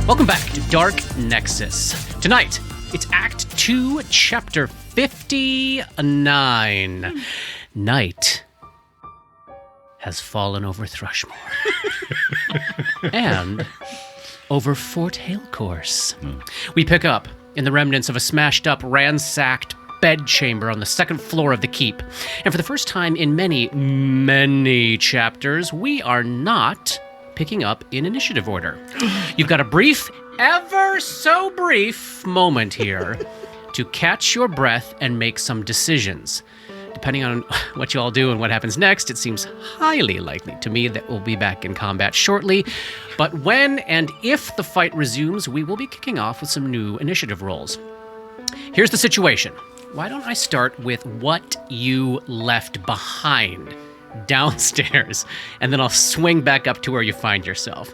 Welcome back to Dark Nexus. Tonight, it's Act 2, Chapter 59. Night has fallen over Thrushmore. And over Fort Halecourse. We pick up in the remnants of a smashed-up, ransacked bedchamber on the second floor of the keep. And for the first time in many, many chapters, we are not picking up in initiative order. You've got a brief, ever so brief moment here to catch your breath and make some decisions. Depending on what you all do and what happens next, it seems highly likely to me that we'll be back in combat shortly. But when and if the fight resumes, we will be kicking off with some new initiative rolls. Here's the situation. Why don't I start with what you left behind downstairs, and then I'll swing back up to where you find yourself.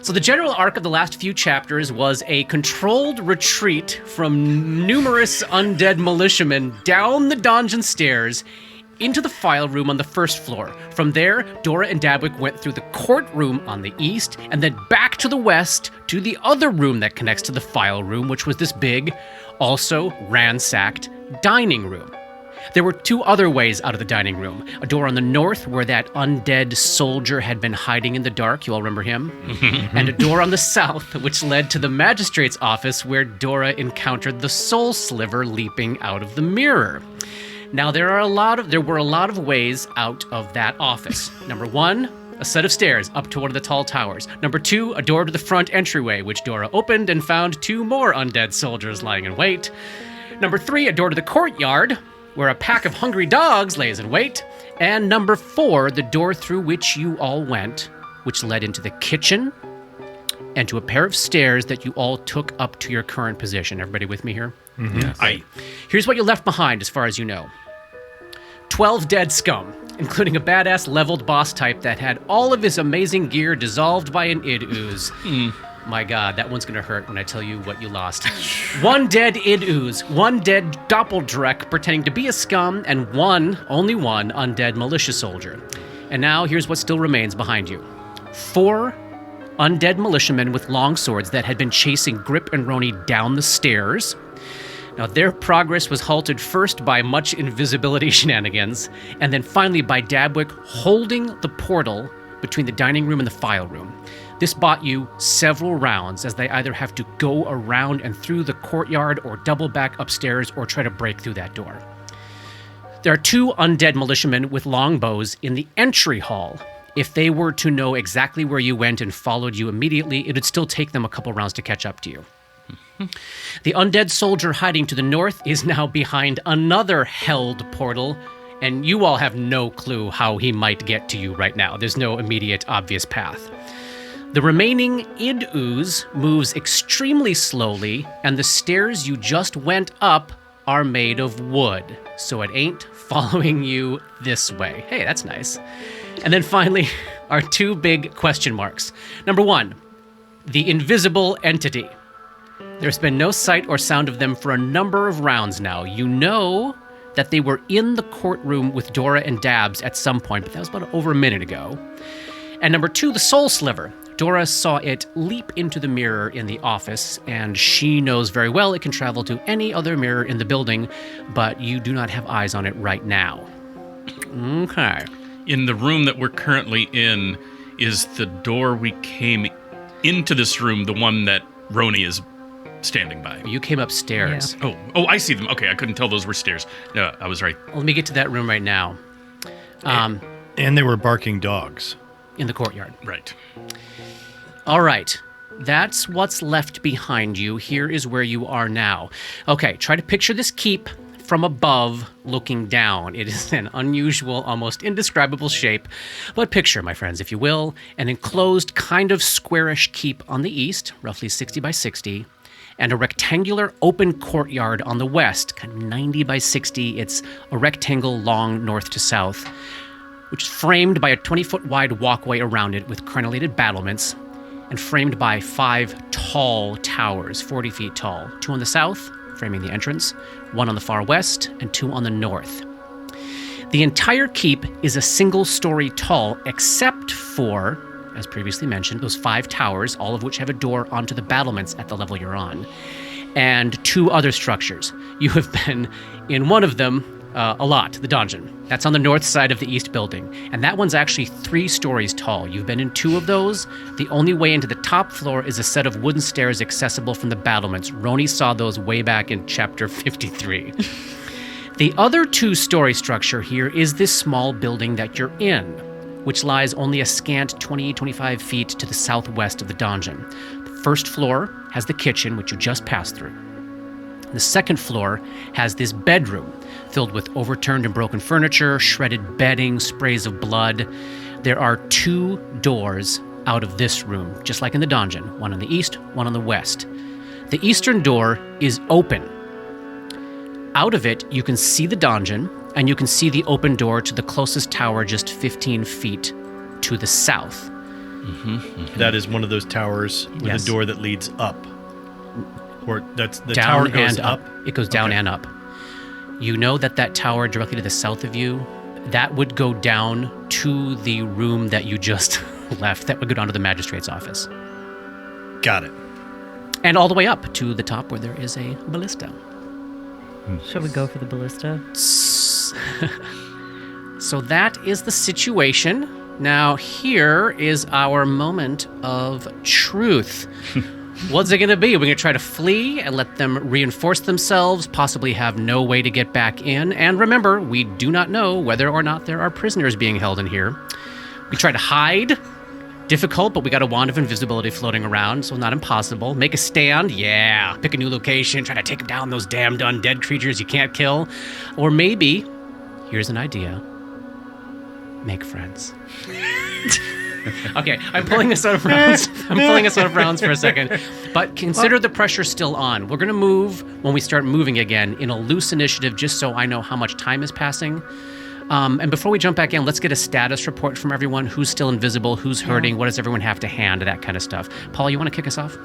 So the general arc of the last few chapters was a controlled retreat from numerous undead militiamen down the dungeon stairs into the file room on the first floor. From there, Dora and Dabwick went through the courtroom on the east, and then back to the west to the other room that connects to the file room, which was this big, also ransacked dining room. There were two other ways out of the dining room. A door on the north where that undead soldier had been hiding in the dark, you all remember him? And a door on the south which led to the magistrate's office where Dora encountered the soul sliver leaping out of the mirror. Now there were a lot of ways out of that office. Number one, a set of stairs up to one of the tall towers. Number two, a door to the front entryway, which Dora opened and found two more undead soldiers lying in wait. Number three, a door to the courtyard, where a pack of hungry dogs lays in wait. And number four, the door through which you all went, which led into the kitchen and to a pair of stairs that you all took up to your current position. Everybody with me here? Mm-hmm. Yes. Here's what you left behind as far as you know. 12 dead scum, including a badass leveled boss type that had all of his amazing gear dissolved by an id ooze. My God, that one's gonna hurt when I tell you what you lost. One dead id ooze, one dead doppeldrek pretending to be a scum, and only one undead militia soldier. And now here's what still remains behind you. 4 undead militiamen with long swords that had been chasing Grip and Roni down the stairs. Now their progress was halted first by much invisibility shenanigans, and then finally by Dabwick holding the portal between the dining room and the file room. This bought you several rounds, as they either have to go around and through the courtyard or double back upstairs or try to break through that door. There are 2 undead militiamen with longbows in the entry hall. If they were to know exactly where you went and followed you immediately, it would still take them a couple rounds to catch up to you. The undead soldier hiding to the north is now behind another held portal, and you all have no clue how he might get to you right now. There's no immediate obvious path. The remaining id ooze moves extremely slowly, and the stairs you just went up are made of wood, so it ain't following you this way. Hey, that's nice. And then finally, our 2 big question marks. Number 1, the invisible entity. There's been no sight or sound of them for a number of rounds now. You know that they were in the courtroom with Dora and Dabs at some point, but that was about over a minute ago. And number 2, the soul sliver. Dora saw it leap into the mirror in the office, and she knows very well it can travel to any other mirror in the building, but you do not have eyes on it right now. Okay. In the room that we're currently in, is the door we came into this room the one that Roni is standing by? You came upstairs. Yeah. Oh, I see them. Okay, I couldn't tell those were stairs. No, I was right. Well, let me get to that room right now. And they were barking dogs. In the courtyard. Right. All right. That's what's left behind you. Here is where you are now. Okay, try to picture this keep from above looking down. It is an unusual, almost indescribable shape. But picture, my friends, if you will, an enclosed kind of squarish keep on the east, roughly 60 by 60, and a rectangular open courtyard on the west, kind of 90 by 60. It's a rectangle long north to south, which is framed by a 20-foot wide walkway around it with crenellated battlements, and framed by 5 tall towers, 40 feet tall. 2 on the south, framing the entrance, 1 on the far west, and 2 on the north. The entire keep is a single story tall, except for as previously mentioned, those 5 towers, all of which have a door onto the battlements at the level you're on, and 2 other structures. You have been in one of them a lot, the donjon. That's on the north side of the east building, and that one's actually 3 stories tall. You've been in 2 of those. The only way into the top floor is a set of wooden stairs accessible from the battlements. Roni saw those way back in chapter 53. The other 2-story structure here is this small building that you're in, which lies only a scant 20-25 feet to the southwest of the donjon. The first floor has the kitchen, which you just passed through. The second floor has this bedroom filled with overturned and broken furniture, shredded bedding, sprays of blood. There are 2 doors out of this room, just like in the donjon, one on the east, one on the west. The eastern door is open. Out of it, you can see the donjon, and you can see the open door to the closest tower just 15 feet to the south. That is one of those towers with Yes. a door that leads up. Or that's the Down tower goes and up. It goes down and up. You know that tower directly to the south of you, that would go down to the room that you just left. That would go down to the magistrate's office. Got it. And all the way up to the top where there is a ballista. Shall we go for the ballista? So that is the situation. Now, here is our moment of truth. What's it going to be? We're going to try to flee and let them reinforce themselves, possibly have no way to get back in. And remember, we do not know whether or not there are prisoners being held in here. We try to hide. Difficult, but we got a wand of invisibility floating around, so not impossible. Make a stand, yeah. Pick a new location, try to take down those damned undead creatures you can't kill. Or maybe, here's an idea, make friends. Okay, I'm pulling us out of rounds. For a second. But consider the pressure still on. We're going to move, when we start moving again, in a loose initiative just so I know how much time is passing. And before we jump back in, let's get a status report from everyone. Who's still invisible? Who's hurting? What does everyone have to hand? That kind of stuff. Paul, you want to kick us off?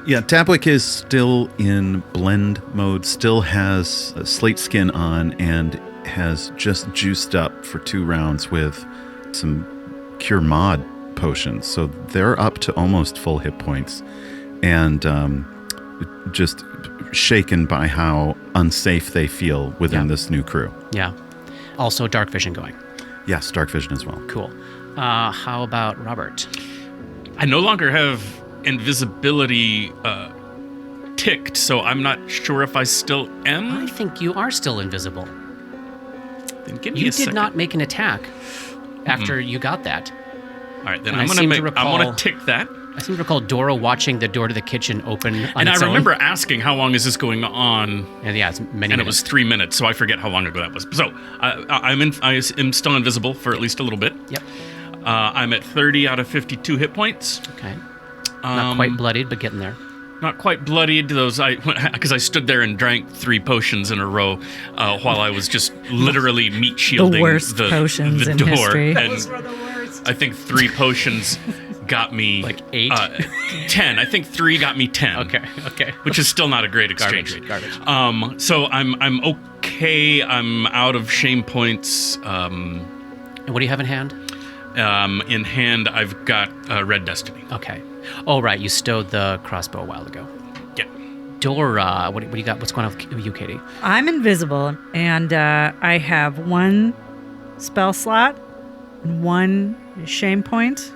Yeah, Tapwick is still in blend mode, still has a slate skin on, and has just juiced up for 2 rounds with some Cure Mod potions. So they're up to almost full hit points, and just shaken by how unsafe they feel within this new crew. Yeah. Also, dark vision going. Yes, dark vision as well. Cool. How about Robert? I no longer have invisibility ticked, so I'm not sure if I still am. I think you are still invisible. Then give me You a did second. not make an attack after you got that. All right, then And I'm I gonna seem to make. I want recall- to tick that. I seem to recall Dora watching the door to the kitchen open on And I its own. remember asking how long is this going on, And yeah, it's many and it was minutes. 3 minutes, so I forget how long ago that was. So I am still invisible for at least a little bit. Yep. I'm at 30 out of 52 hit points. Okay. Not quite bloodied, but getting there. Not quite bloodied. Because I stood there and drank 3 potions in a row while I was just literally meat shielding The worst potions the in door. history. And I think 3 potions got me Like 8? 10. I think 3 got me 10. Okay. Which is still not a great exchange rate. Garbage. So I'm okay. I'm out of shame points. And what do you have in hand? In hand, I've got Red Destiny. Okay. Oh, right. You stowed the crossbow a while ago. Yeah. Dora, what do you got? What's going on with you, Katie? I'm invisible, and I have 1 spell slot, and 1 shame point,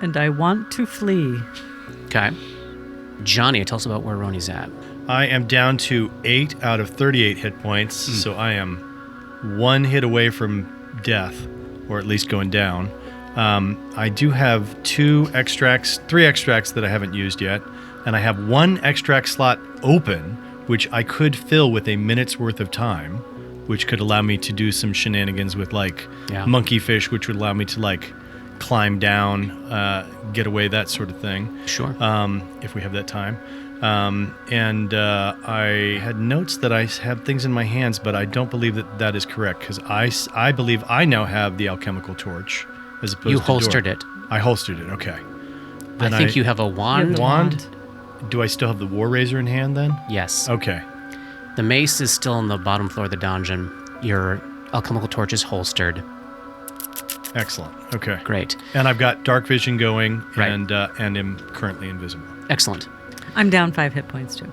and I want to flee. Okay. Johnny, tell us about where Roni's at. I am down to 8 out of 38 hit points, so I am 1 hit away from death, or at least going down. I do have 3 extracts that I haven't used yet, and I have 1 extract slot open, which I could fill with a minute's worth of time, which could allow me to do some shenanigans with monkey fish, which would allow me to climb down, get away, that sort of thing. Sure. If we have that time. And I had notes that I have things in my hands, but I don't believe that is correct, because I believe I now have the alchemical torch as opposed You to holstered Dora. it. I holstered it, okay. I Then think you have a wand. the Wand? Do I still have the war razor in hand then? Yes. Okay. The mace is still on the bottom floor of the dungeon. Your alchemical torch is holstered. Excellent. Okay. Great. And I've got dark vision going, Right. and am currently invisible. Excellent. I'm down 5 hit points too.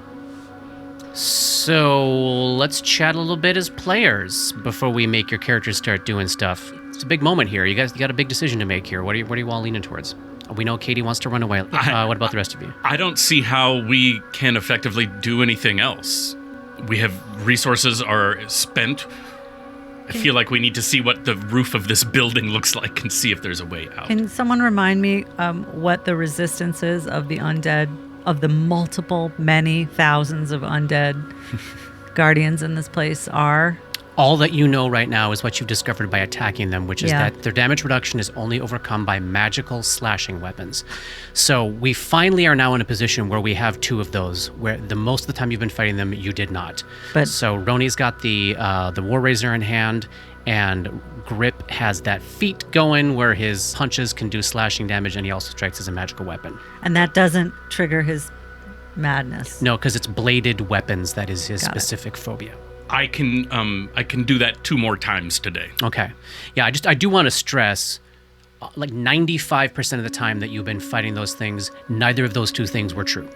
So let's chat a little bit as players before we make your characters start doing stuff. It's a big moment here. You got a big decision to make here. What are you all leaning towards? We know Katie wants to run away. What about the rest of you? I don't see how we can effectively do anything else. We have resources are spent. I feel like we need to see what the roof of this building looks like and see if there's a way out. Can someone remind me what the resistance is of the undead, of the many thousands of undead guardians in this place are? All that you know right now is what you've discovered by attacking them, which is Yeah. that their damage reduction is only overcome by magical slashing weapons. So we finally are now in a position where we have 2 of those, where the most of the time you've been fighting them, you did not. But- so Roni's got the War Razor in hand, and Grip has that feat going where his punches can do slashing damage, and he also strikes as a magical weapon. And that doesn't trigger his madness. No, because it's bladed weapons that is his Got it. specific phobia. I can do that 2 more times today. Okay. Yeah, I do want to stress, like 95% of the time that you've been fighting those things, neither of those 2 things were true.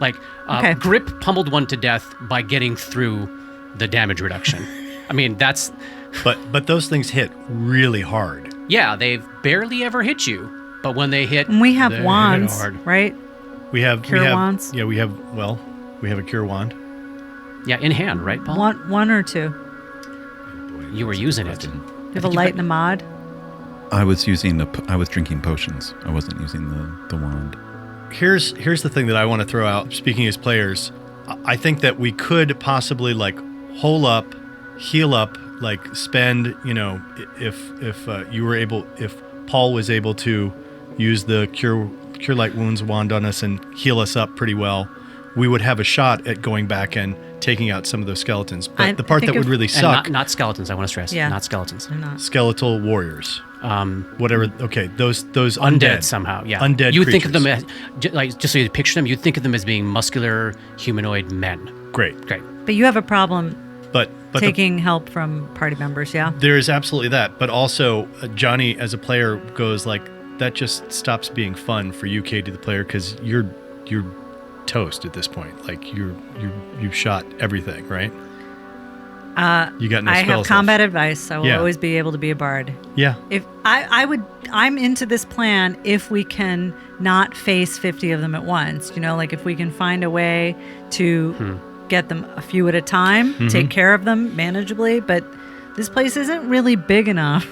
Like, Okay. Grip pummeled one to death by getting through the damage reduction. I mean, that's... But those things hit really hard. Yeah, they've barely ever hit you, but when they hit... And we have they hit wands, hard. right? We have Cure wands? Yeah, we have a cure wand. Yeah, in hand, right, Paul? One or 2. You were using it. You have a light and a mod. I was drinking potions. I wasn't using the wand. Here's the thing that I want to throw out. Speaking as players, I think that we could possibly like hole up, heal up, like spend. If Paul was able to use the cure light wounds wand on us and heal us up pretty well, we would have a shot at going back and taking out some of those skeletons. But the part think that would if- really And suck, not skeletons, I want to stress. Yeah. Not skeletons. They're not. skeletal warriors, whatever. Okay, those Undead somehow, yeah. Undead You think of them creatures. as, just so you picture them, you'd think of them as being muscular humanoid men. Great, Great. But you have a problem but taking help from party members, yeah? there is absolutely that. But also, Johnny as a player goes like, that just stops being fun for you, Katie, the player, because you're toast at this point. Like you've shot everything, right? You got no I spells have left. combat advice. I will Yeah. always be able to be a bard. Yeah, If I'm into this plan if we can not face 50 of them at once. Like if we can find a way to get them a few at a time, take care of them manageably. But this place isn't really big enough.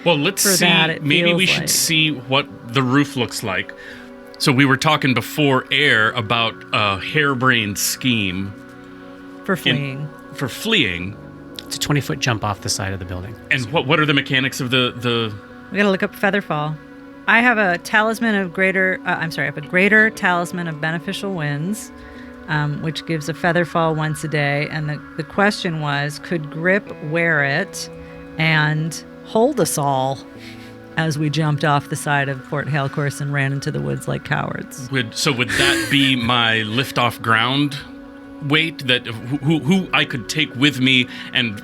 Well, let's For see. that, it Maybe we feels should like. see what the roof looks like. So we were talking before air about a harebrained scheme For fleeing. for fleeing. It's a 20-foot jump off the side of the building. And what are the mechanics of the We gotta look up Featherfall. I have a talisman of greater. I have a greater talisman of beneficial winds, which gives a Featherfall once a day. And the question was, could Grip wear it and hold us all as we jumped off the side of Fort Halecourse and ran into the woods like cowards? would that be my lift off ground weight that who I could take with me, and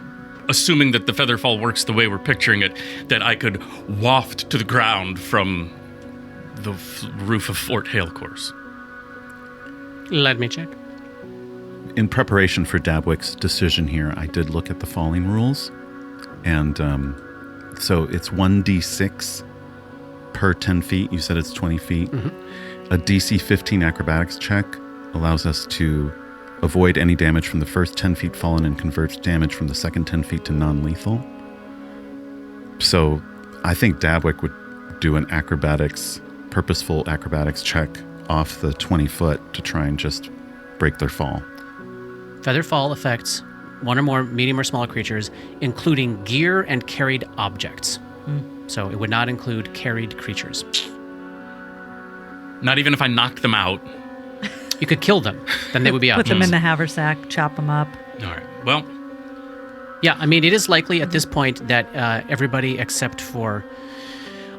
assuming that the Featherfall works the way we're picturing it, that I could waft to the ground from the roof of Fort Halecourse? Let me check. In preparation for Dabwick's decision here, I did look at the falling rules, and so it's 1d6 per 10 feet. You said it's 20 feet. A DC 15 acrobatics check allows us to avoid any damage from the first 10 feet fallen and converts damage from the second 10 feet to non-lethal. So I think Dabwick would do an purposeful acrobatics check off the 20 foot to try and just break their fall. Featherfall affects one or more medium or small creatures, including gear and carried objects. So it would not include carried creatures. Not even if I knocked them out. You could kill them, then they would be out. Put them in the haversack, chop them up. All right. Well, Yeah, I mean, it is likely at this point that everybody except for,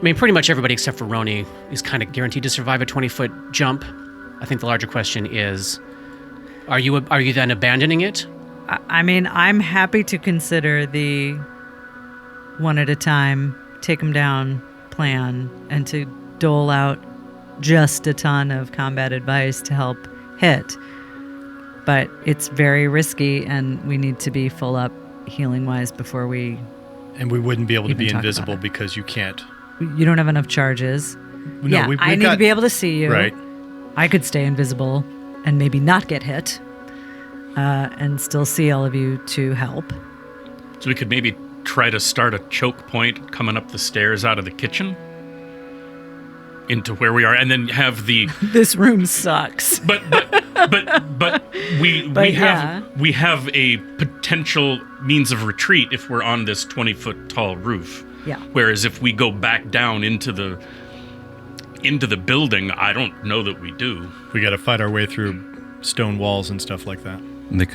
pretty much everybody except for Roni is kind of guaranteed to survive a 20-foot jump. I think the larger question is, are you then abandoning it? I'm happy to consider the one at a time take them down plan and to dole out just a ton of combat advice to help hit. But it's very risky, and we need to be full up healing-wise before we... And we wouldn't be able to Even be talk about invisible it. because you can't. You don't have enough charges. No, yeah, we've I need got- to be able to see you. Right. I could stay invisible and maybe not get hit and still see all of you to help. So we could maybe try to start a choke point coming up the stairs out of the kitchen into where we are, and then have the This room sucks. but we yeah. have a potential means of retreat if we're on this 20-foot tall roof. Yeah. Whereas if we go back down into the building, I don't know that we do. We got to fight our way through stone walls and stuff like that. And they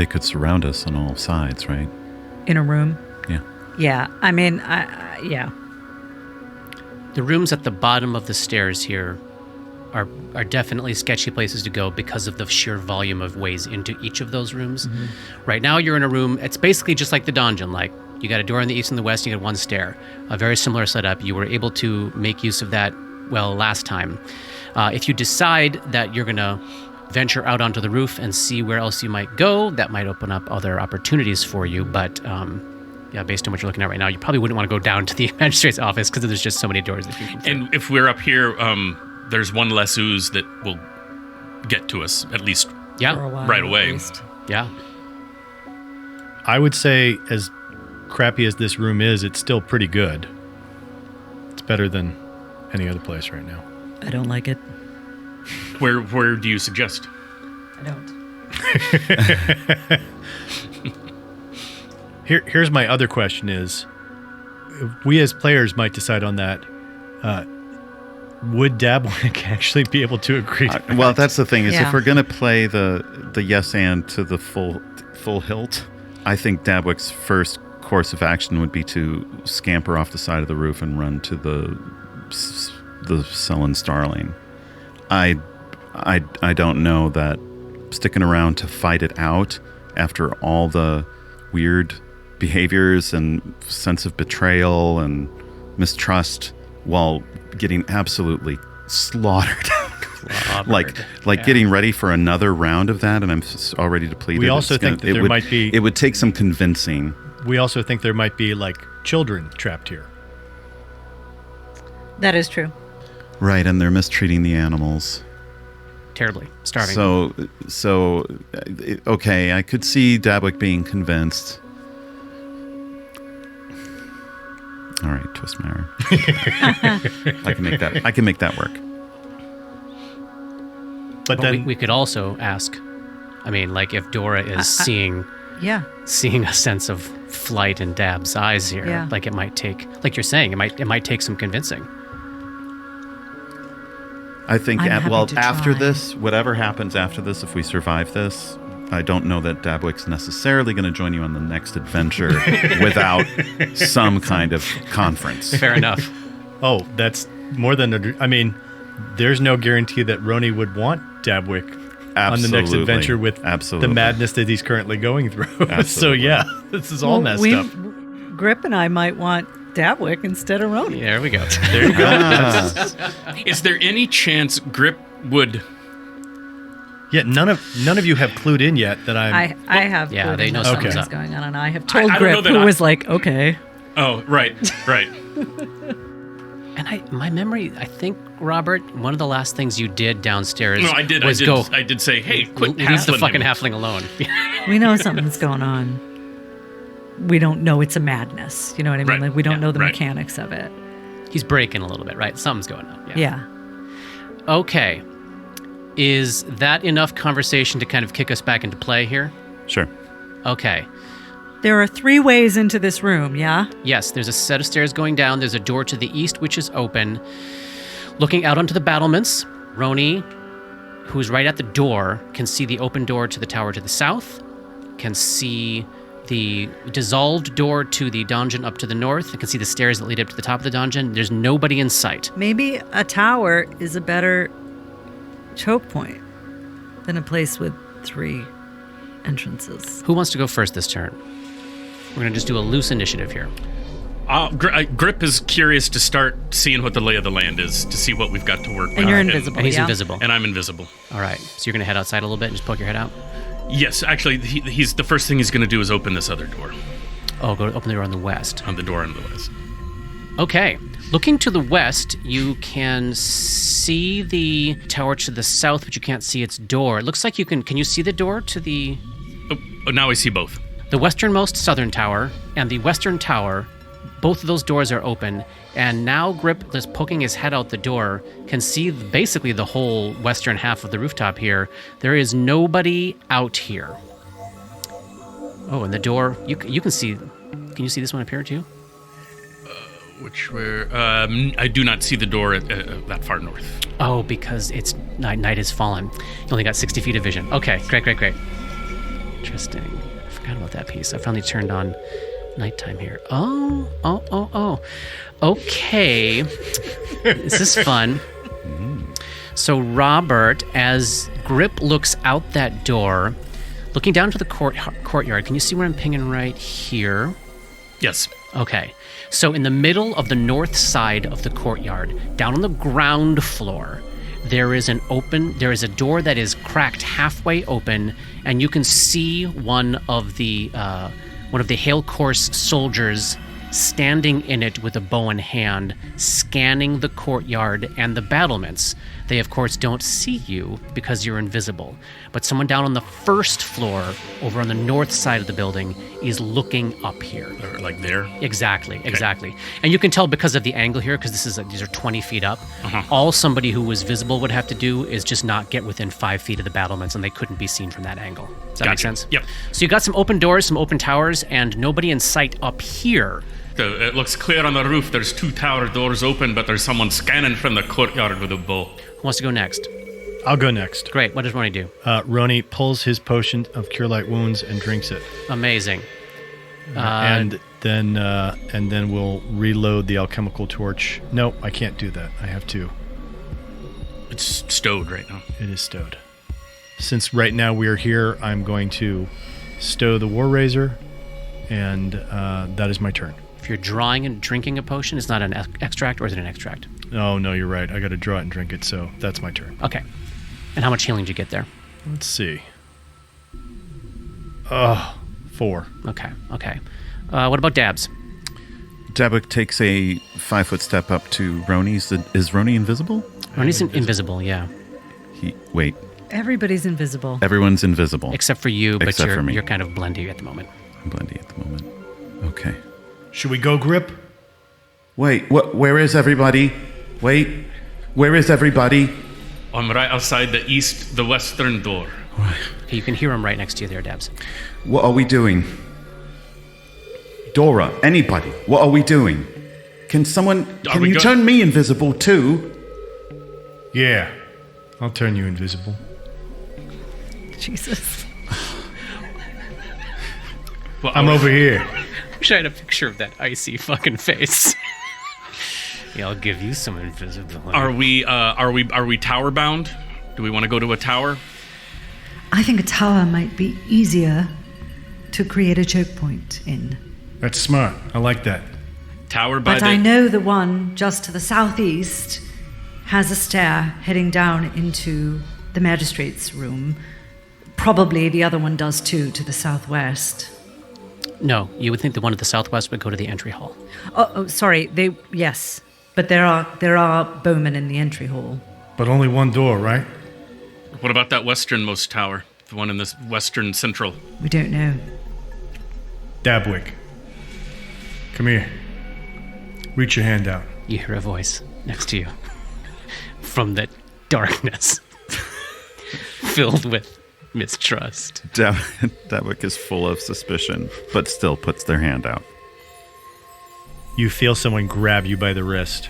could surround us on all sides, right? In a room. Yeah. Yeah. I mean, yeah. The rooms at the bottom of the stairs here are definitely sketchy places to go because of the sheer volume of ways into each of those rooms. Mm-hmm. Right now you're in a room, it's basically just like the dungeon. Like, you got a door on the east and the west, you got one stair. A very similar setup. You were able to make use of that, well, last time. If you decide that you're going to venture out onto the roof and see where else you might go, that might open up other opportunities for you. But yeah, based on what you're looking at right now, you probably wouldn't want to go down to the magistrate's office because there's just so many doors that you can And if we're up here, there's one less ooze that will get to us, at least For a Yeah, while, right at away. least. yeah. I would say, as crappy as this room is, it's still pretty good. It's better than any other place right now. I don't like it. Where do you suggest? I don't. Here's my other question is, we as players might decide on that. Would Dabwick actually be able to agree to that? Well, that's the thing is, Yeah. if we're going to play the yes and to the full hilt, I think Dabwick's first course of action would be to scamper off the side of the roof and run to the sullen starling. I don't know that sticking around to fight it out after all the weird behaviors and sense of betrayal and mistrust while getting absolutely slaughtered. like getting ready for another round of that, and I'm already depleted. We also think that there might be... It would take some convincing. We also think there might be, like, children trapped here. That is true. Right, and they're mistreating the animals. Terribly. Starving. So, okay, I could see Dabwick being convinced. All right, twist my arm. I can make that work. But But then... we could also ask, I mean, like, if Dora is seeing Yeah. a sense of flight in Dab's eyes here, Yeah. like, it might take, like you're saying, it might take some convincing. I think, I'm happy to after try. this, whatever happens after this, if we survive this, I don't know that Dabwick's necessarily going to join you on the next adventure without some kind of conference. Fair enough. Oh, that's more than... I mean, there's no guarantee that Roni would want Dabwick on the next Absolutely. adventure with Absolutely. the madness that he's currently going through. So, Absolutely. yeah, this is all messed up. Grip and I might want Dabwick instead of Roni. There we go. There you go. Is there any chance Grip would... Yeah, none of you have clued in yet that I'm... I have Yeah, clued they in know that something's something's up. going on, and I have I told don't know Grip, that who I- was like, okay. Oh, right. And my memory, I think, Robert, one of the last things you did downstairs No, I did. was I go, did say, hey, quit leave the hassling fucking him. halfling alone. We know something's going on. We don't know it's a madness. You know what I mean? Right. Like, we don't Yeah, know the right. mechanics of it. He's breaking a little bit, right? Something's going on. Yeah. Okay. Is that enough conversation to kind of kick us back into play here? Sure. Okay. There are 3 ways into this room, yeah? Yes, there's a set of stairs going down. There's a door to the east, which is open. Looking out onto the battlements, Roni, who's right at the door, can see the open door to the tower to the south, can see the dissolved door to the dungeon up to the north, and can see the stairs that lead up to the top of the dungeon. There's nobody in sight. Maybe a tower is a better choke point than a place with 3 entrances. Who wants to go first this turn? We're going to just do a loose initiative here. Grip is curious to start seeing what the lay of the land is, to see what we've got to work with. And you're invisible, And he's yeah? invisible. And I'm invisible. All right. So you're going to head outside a little bit and just poke your head out? Yes, actually, he's the first thing he's going to do is open this other door. Oh, go open the door on the west. On the door on the west. Okay. Looking to the west, you can see the tower to the south, but you can't see its door. It looks like you can you see the door to the... Oh, now I see both. The westernmost southern tower and the western tower, both of those doors are open, and now Grip, just poking his head out the door, can see basically the whole western half of the rooftop here. There is nobody out here. Oh, and the door, you can see... Can you see this one up here too? I do not see the door that far north. Oh, because it's night has fallen. You only got 60 feet of vision. Okay, great. Interesting. I forgot about that piece. I finally turned on nighttime here. Oh. Okay. This is fun. So Robert, as Grip looks out that door, looking down to the courtyard, can you see where I'm pinging right here? Yes. Okay. So in the middle of the north side of the courtyard, down on the ground floor, there is a door that is cracked halfway open, and you can see one of the Hail Course soldiers standing in it with a bow in hand, scanning the courtyard and the battlements. They, of course, don't see you because you're invisible. But someone down on the first floor, over on the north side of the building, is looking up here. Like there? Exactly. And you can tell because of the angle here, because these are 20 feet up, all somebody who was visible would have to do is just not get within 5 feet of the battlements, and they couldn't be seen from that angle. Does that make sense? Yep. So you got some open doors, some open towers, and nobody in sight up here. It looks clear on the roof. There's 2 tower doors open, but there's someone scanning from the courtyard with a bow. Who wants to go next? I'll go next. Great. What does Ronnie do? Ronnie pulls his potion of Cure Light Wounds and drinks it. Amazing. And then we'll reload the alchemical torch. No, I can't do that. I have to. It's stowed right now. It is stowed. Since right now we are here, I'm going to stow the War Razor, and that is my turn. If you're drawing and drinking a potion, it's not an extract, or is it an extract? Oh, no, you're right. I got to draw it and drink it, so that's my turn. Okay. And how much healing did you get there? Let's see. 4. Okay. What about Dabs? Dabwick takes a 5-foot step up to Roni. Is Roni invisible? Ronnie's invisible, yeah. Wait. Everybody's invisible. Everyone's invisible. Except for you, but Except for me. you're kind of blendy at the moment. I'm blendy at the moment. Okay. Should we go, Grip? Wait, where is everybody? Wait, where is everybody? I'm right outside the western door. Okay, you can hear him right next to you there, Dabs. What are we doing? Dora, anybody, what are we doing? Can you turn me invisible too? Yeah, I'll turn you invisible. Jesus. Well, I'm over here. Wish I had a picture of that icy fucking face. Yeah, I'll give you some invisibility. Are we tower bound? Do we want to go to a tower? I think a tower might be easier to create a choke point in. That's smart. I like that. Tower by But I know the one just to the southeast has a stair heading down into the magistrate's room. Probably the other one does too, to the southwest. No, you would think the one at the southwest would go to the entry hall. Oh, sorry. Yes, but there are bowmen in the entry hall. But only one door, right? What about that westernmost tower? The one in this western central? We don't know. Dabwick. Come here. Reach your hand out. You hear a voice next to you from the darkness, filled with mistrust. Dabwick is full of suspicion, but still puts their hand out. You feel someone grab you by the wrist.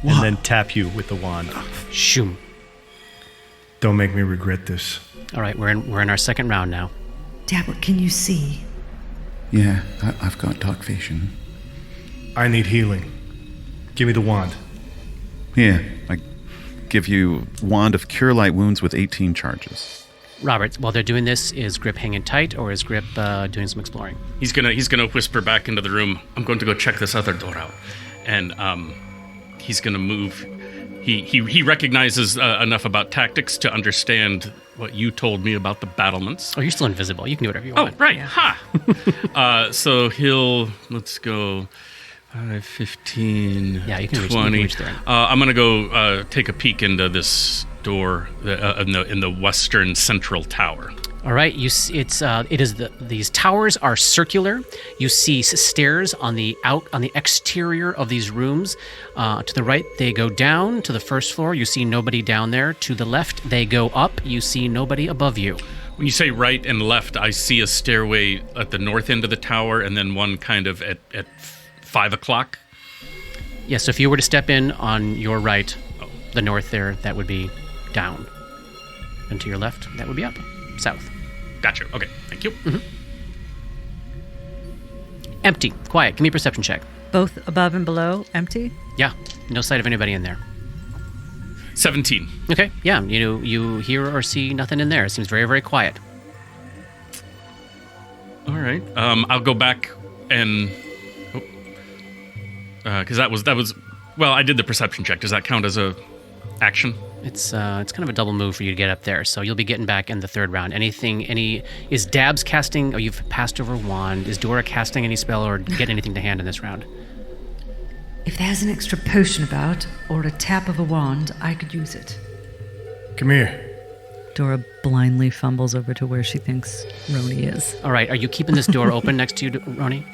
And then tap you with the wand. Shoom. Don't make me regret this. All right, we're in our second round now. Dad, what can you see? Yeah, I've got dark vision. I need healing. Give me the wand. Here, I give you Wand of Cure Light Wounds with 18 charges. Robert, while they're doing this, is Grip hanging tight or is Grip doing some exploring? He's gonna whisper back into the room. I'm going to go check this other door out, and he's gonna move. He recognizes enough about tactics to understand what you told me about the battlements. Oh, you're still invisible. You can do whatever you Oh, want. right. Ha! So let's go 5, 15, Yeah, you can reach- 20. you can reach there. I'm going to go take a peek into this door in the western central tower. All right, these towers are circular. You see stairs on the exterior of these rooms. To the right, they go down to the first floor. You see nobody down there. To the left, they go up. You see nobody above you. When you say right and left, I see a stairway at the north end of the tower and then one kind of at 5 o'clock. Yeah, so if you were to step in on your right, the north there, that would be down. And to your left, that would be up, south. Gotcha. Okay, thank you. Mm-hmm. Empty, quiet. Give me a perception check. Both above and below, empty? Yeah, no sight of anybody in there. 17. Okay, yeah, you hear or see nothing in there. It seems very, very quiet. All right. I'll go back and because that was well, I did the perception check. Does that count as a action? It's kind of a double move for you to get up there, so you'll be getting back in the third round. Is Dabs casting? Oh, you've passed over wand. Is Dora casting any spell or get anything to hand in this round? If there's an extra potion about, or a tap of a wand, I could use it. Come here. Dora blindly fumbles over to where she thinks Roni is. All right, are you keeping this door open next to you, Roni?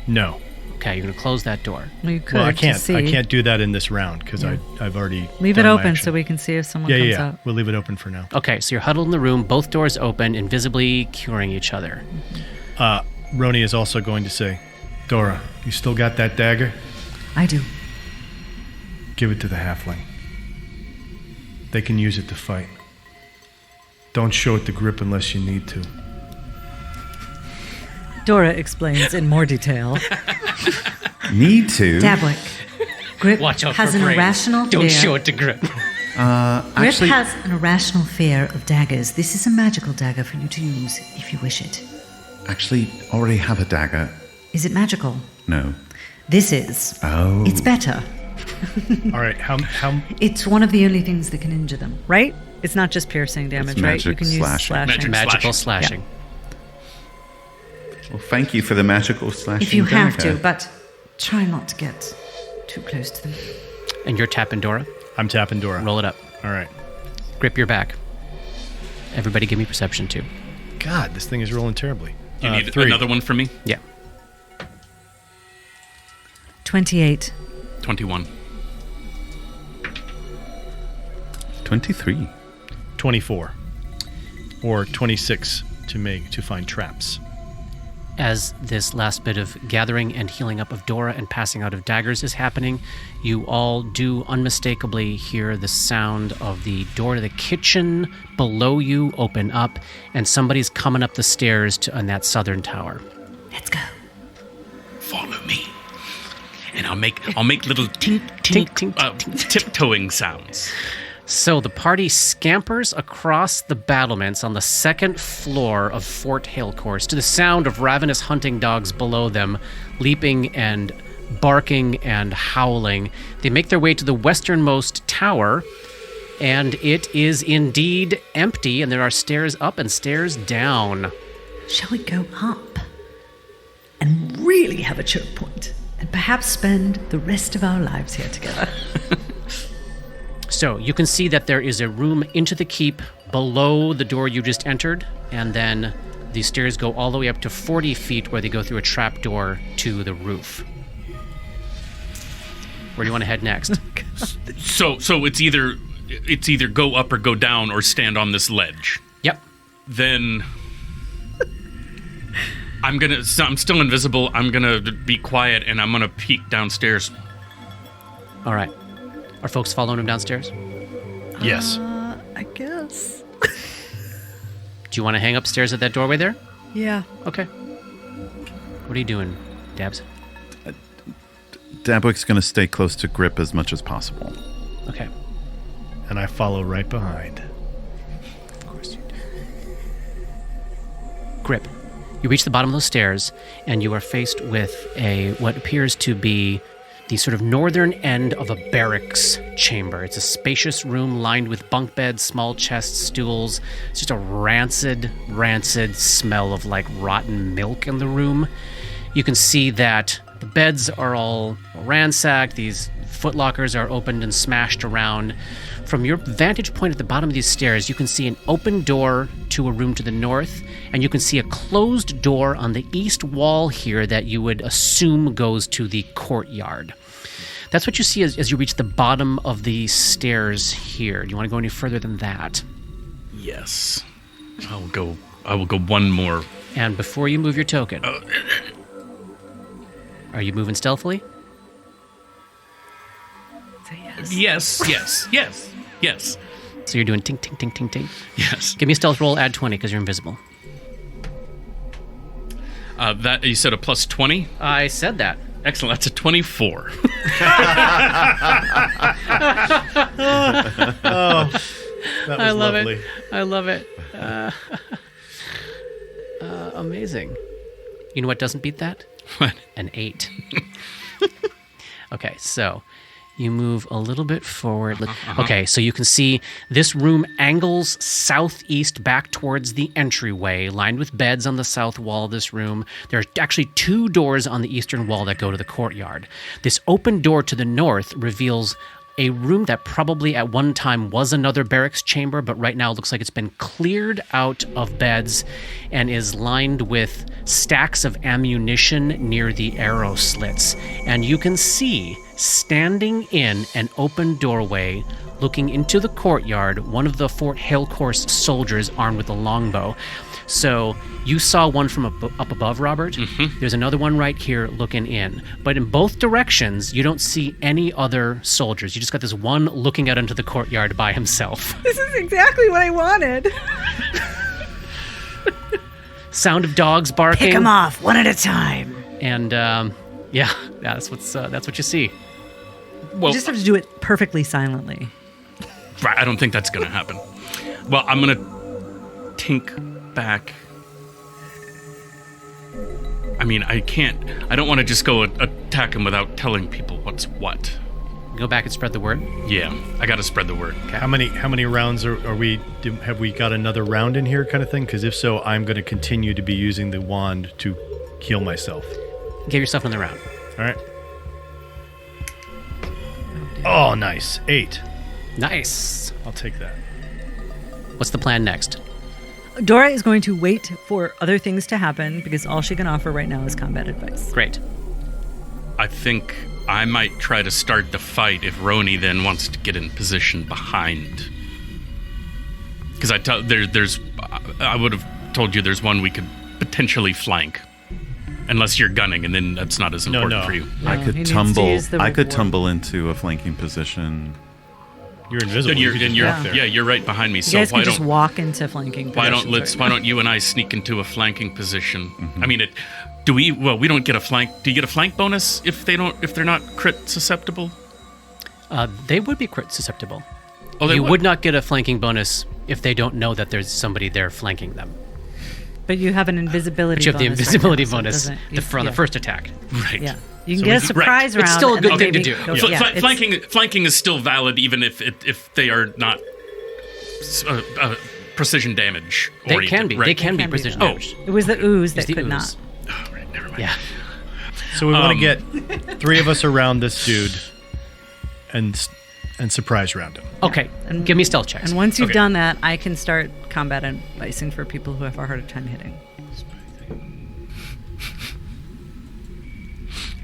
No. Okay, you're going to close that door. Well, you could Well, I to can't. see. I can't do that in this round because I've already Leave it done my open action. so we can see if someone Yeah, comes yeah. up. We'll leave it open for now. Okay, so you're huddled in the room, both doors open, invisibly curing each other. Roni is also going to say, Dora, you still got that dagger? I do. Give it to the halfling. They can use it to fight. Don't show it to Grip unless you need to. Dora explains in more detail. Need to? Dabwick. Grip Watch out has for an brains. irrational fear. Don't show it to Grip. Grip Actually, has an irrational fear of daggers. This is a magical dagger for you to use if you wish it. actually, already have a dagger. Is it magical? No. This is. Oh. It's better. All right. How? It's one of the only things that can injure them. Right? It's not just piercing damage, It's right? magic You can use slashing. slashing. Magical slashing. slashing. Well, thank you for the magical slashing If you have dagger. to, but try not to get too close to them. And you're tapping Dora. I'm tapping Dora. Roll it up. All right. Grip your back. Everybody give me perception too. God, this thing is rolling terribly. You need 3. another one from me? Yeah. 28. 21. 23. 24. Or 26 to find traps. As this last bit of gathering and healing up of Dora and passing out of daggers is happening, you all do unmistakably hear the sound of the door to the kitchen below you open up, and somebody's coming up the stairs on that southern tower. Let's go. Follow me. And I'll make little tink Tink, tink, tink, tink, tiptoeing sounds. So the party scampers across the battlements on the second floor of Fort Halecourse to the sound of ravenous hunting dogs below them, leaping and barking and howling. They make their way to the westernmost tower, and it is indeed empty, and there are stairs up and stairs down. Shall we go up and really have a choke point and perhaps spend the rest of our lives here together? So you can see that there is a room into the keep below the door you just entered, and then the stairs go all the way up to 40 feet where they go through a trap door to the roof. Where do you want to head next? So it's either go up or go down or stand on this ledge. Yep. Then I'm still invisible. I'm gonna be quiet and I'm gonna peek downstairs. All right. Are folks following him downstairs? Yes. I guess. Do you want to hang upstairs at that doorway there? Yeah. Okay. What are you doing, Dabs? Dabwick's going to stay close to Grip as much as possible. Okay. And I follow right behind. Grip, you reach the bottom of those stairs, and you are faced with what appears to be the sort of northern end of a barracks chamber. It's a spacious room lined with bunk beds, small chests, stools. It's just a rancid smell of like rotten milk in the room. You can see that the beds are all ransacked. These footlockers are opened and smashed around. From your vantage point at the bottom of these stairs, you can see an open door to a room to the north, and you can see a closed door on the east wall here that you would assume goes to the courtyard. That's what you see as you reach the bottom of the stairs here. Do you want to go any further than that? Yes. I will go one more. And before you move your token, are you moving stealthily? Yes. So you're doing ting, ting, ting, ting, ting. Yes. Give me a stealth roll, add 20, because you're invisible. That you said a plus 20? I said that. Excellent. That's a 24. That was lovely. I love it. Amazing. You know what doesn't beat that? What? An 8. Okay, so you move a little bit forward. Okay, so you can see this room angles southeast back towards the entryway, lined with beds on the south wall of this room. There are actually 2 doors on the eastern wall that go to the courtyard. This open door to the north reveals a room that probably at one time was another barracks chamber, but right now it looks like it's been cleared out of beds and is lined with stacks of ammunition near the arrow slits. And you can see, standing in an open doorway, looking into the courtyard, one of the Fort Halecourse soldiers armed with a longbow. So you saw one from up above, Robert. Mm-hmm. There's another one right here looking in. But in both directions, you don't see any other soldiers. You just got this one looking out into the courtyard by himself. This is exactly what I wanted. Sound of dogs barking. Pick them off one at a time. And that's what you see. Well, You just have to do it perfectly silently. right, I don't think that's going to happen. Well, I'm going to tink back. I mean, I don't want to just go attack him without telling people what's what. Go back and spread the word. Yeah, I got to spread the word. How many rounds are we? Have we got another round in here, kind of thing? Because if so, I'm going to continue to be using the wand to heal myself. Give yourself another round. All right. Oh, nice. 8. Nice. I'll take that. What's the plan next? Dora is going to wait for other things to happen because all she can offer right now is combat advice. Great. I think I might try to start the fight if Roni then wants to get in position behind. Because I would have told you there's one we could potentially flank. Unless you're gunning, and then that's not as important for you. I he could needs to tumble. use the I could reward. tumble into a flanking position. You're invisible. Then You could just walk there. you're right behind me. You So guys why can just don't walk into flanking why positions don't right you and I sneak into a flanking position? I mean, we don't get a flank. Do you get a flank bonus if they're not crit susceptible? They would be crit susceptible. Oh, they You would not get a flanking bonus if they don't know that there's somebody there flanking them. But you have an invisibility But you have the bonus invisibility right now, so it bonus doesn't- on the first attack. Right. Yeah. You can So get a we- surprise right. round. It's still a and good then thing to maybe do. go- Fl- yeah, fl- it's- flanking is still valid even if they are not precision damage. They oriented, can be. Right? They can be Can be. precision Oh. damage. It was the ooze that the could ooze. not. Oh, right, never mind. Yeah. So we want to get 3 of us around this dude and surprise round him. Okay. And- Give me stealth checks. And once you've Okay. done that, I can start combat advising for people who have a harder time hitting.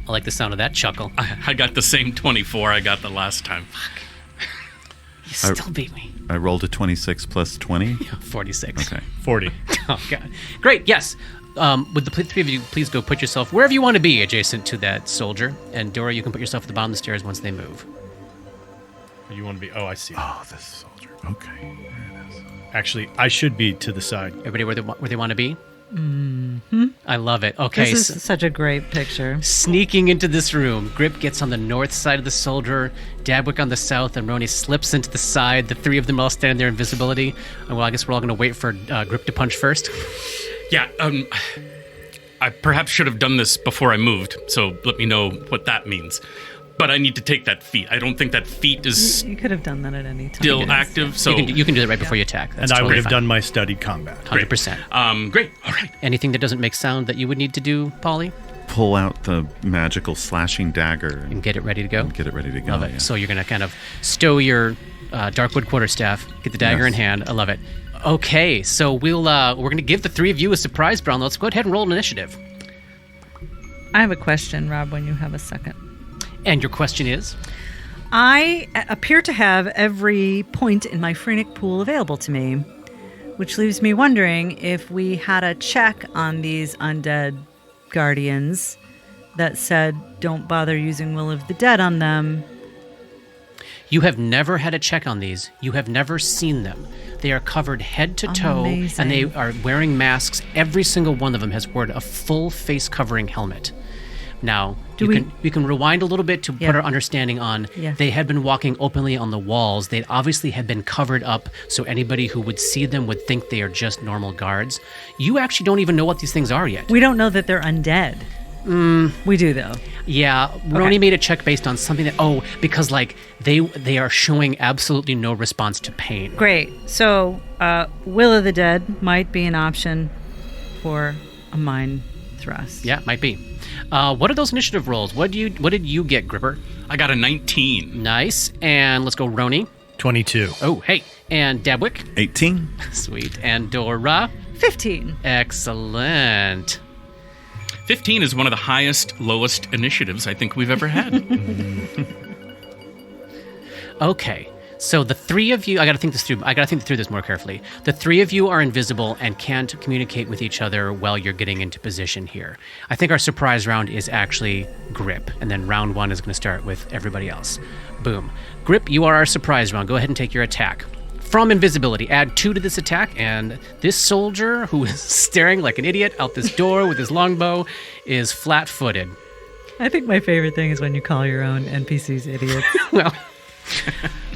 I like the sound of that chuckle. I got the same 24 I got the last time. You still beat me. I rolled a 26 plus 20. 46. Okay. 40. Oh, God. Great. Yes. Would the 3 of you please go put yourself wherever you want to be adjacent to that soldier? And Dora, you can put yourself at the bottom of the stairs once they move. You want to be? Oh, I see. Oh, this soldier. Okay. There it is. Actually, I should be to the side. Everybody where they want to be? Mm-hmm. I love it. Okay. This is such a great picture. Sneaking into this room, Grip gets on the north side of the soldier, Dabwick on the south, and Roni slips into the side. The 3 of them all stand there in invisibility. Well, I guess we're all going to wait for Grip to punch first. Yeah, I perhaps should have done this before I moved, so let me know what that means. But I need to take that feat. I don't think that feat is You could have done that at any time. still active, so... You can do that right before you attack. That's And I would totally have fine. done my studied combat. 100%. Great, all right. Anything that doesn't make sound that you would need to do, Polly, Pull out the magical slashing dagger and get it ready to go? get it ready to go. Love it. yeah. So you're going to kind of stow your Darkwood quarterstaff, get the dagger Yes. in hand. I love it. Okay, so we're going to give the three of you a surprise round. Let's go ahead and roll an initiative. I have a question, Rob, when you have a second. And your question is? I appear to have every point in my Phrenic pool available to me, which leaves me wondering if we had a check on these undead guardians that said, don't bother using Will of the Dead on them. You have never had a check on these. You have never seen them. They are covered head to toe, Amazing. and they are wearing masks. Every single one of them has worn a full face covering helmet. Now, we can rewind a little bit to Yeah. put our understanding on. Yeah. They had been walking openly on the walls. They obviously had been covered up, so anybody who would see them would think they are just normal guards. You actually don't even know what these things are yet. We don't know that they're undead. We do, though. Yeah, Roni made a check based on something that because like they are showing absolutely no response to pain. Great. So, Will of the Dead might be an option for a mind thrust. Yeah, might be. What are those initiative rolls? What did you get, Gripper? I got a 19. Nice. And let's go, Roni. 22. Oh, hey. And Dabwick. 18. Sweet. And Dora. 15. Excellent. 15 is one of the highest, lowest initiatives I think we've ever had. Okay. So the three of you, I got to think through this more carefully. The three of you are invisible and can't communicate with each other while you're getting into position here. I think our surprise round is actually Grip, and then round one is going to start with everybody else. Boom. Grip, you are our surprise round. Go ahead and take your attack. From invisibility, add 2 to this attack, and this soldier who is staring like an idiot out this door with his longbow is flat-footed. I think my favorite thing is when you call your own NPCs idiots. Well,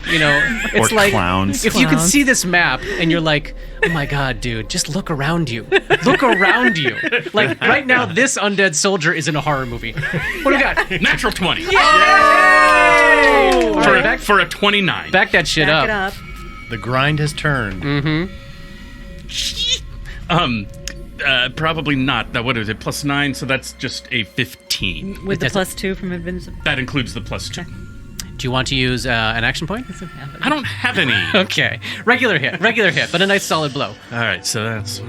it's Or like clowns. if you can Clowns. see this map and you're like, oh my god, dude, just look around you. Look around you. Like right now, this undead soldier is in a horror movie. What do we got? Natural 20. Yay! For a 29. Back that shit Back up. it up. The grind has turned. Probably not. What is it? Plus 9, so that's just a 15. With the That's- plus 2 from invincibility. That includes the plus 2. Do you want to use an action point? I don't have any. Okay. Regular hit, but a nice solid blow. All right, so that's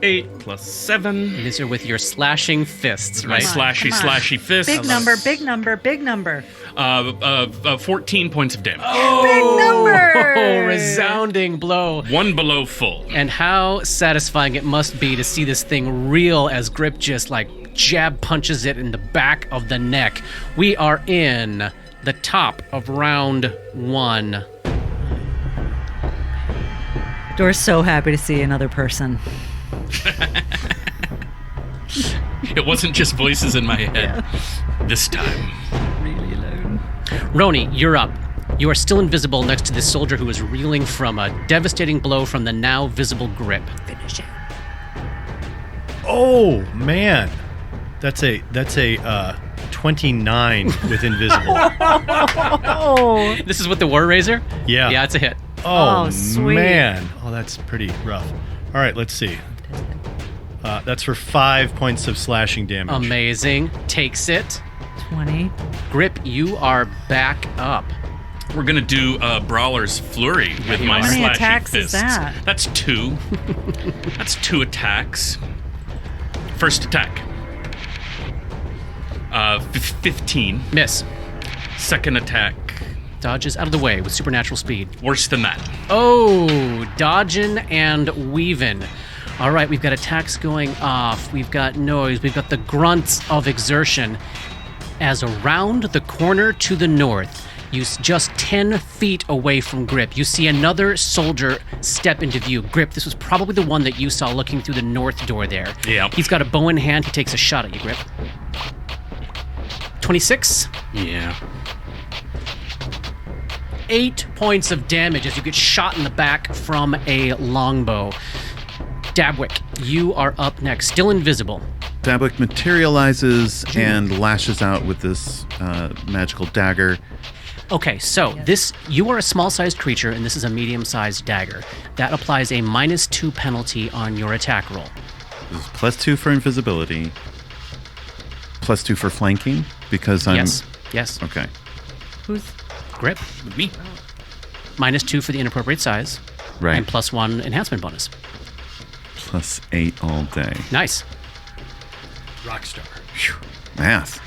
8 plus 7. These are with your slashing fists, My right? slashy fist. Big number, big number, big number. 14 points of damage. Big number! Oh, resounding blow. One below full. And how satisfying it must be to see this thing reel as Grip just like jab punches it in the back of the neck. We are in the top of round 1. Dora's so happy to see another person. It wasn't just voices in my head this time. Really alone. Roni, you're up. You are still invisible next to this soldier who is reeling from a devastating blow from the now visible Grip. Finish it. Oh man, that's a 29 with invisible. Oh, This is with the War Razor? Yeah. Yeah, it's a hit. Oh, Oh, sweet. man. Oh, that's pretty rough. All right, let's see. That's for 5 points of slashing damage. Amazing. Takes it. 20. Grip, you are back up. We're gonna do Brawler's Flurry with my How many slashy attacks is fists. that? That's 2. That's 2 attacks. First attack. 15. Miss. Second attack. Dodges out of the way with supernatural speed. Worse than that. Oh, dodging and weaving. All right, we've got attacks going off. We've got noise. We've got the grunts of exertion. As around the corner to the north, just 10 feet away from Grip, you see another soldier step into view. Grip, this was probably the one that you saw looking through the north door there. Yeah. He's got a bow in hand. He takes a shot at you, Grip. 26. Yeah. 8 points of damage as you get shot in the back from a longbow. Dabwick, you are up next. Still invisible. Dabwick materializes and lashes out with this magical dagger. Okay, so you are a small-sized creature, and this is a medium-sized dagger. That applies a -2 penalty on your attack roll. This is +2 for invisibility, +2 for flanking, because I'm... Yes. Okay. Who's Grip. With me. -2 for the inappropriate size. Right. And +1 enhancement bonus. +8 all day. Nice. Rockstar. Math.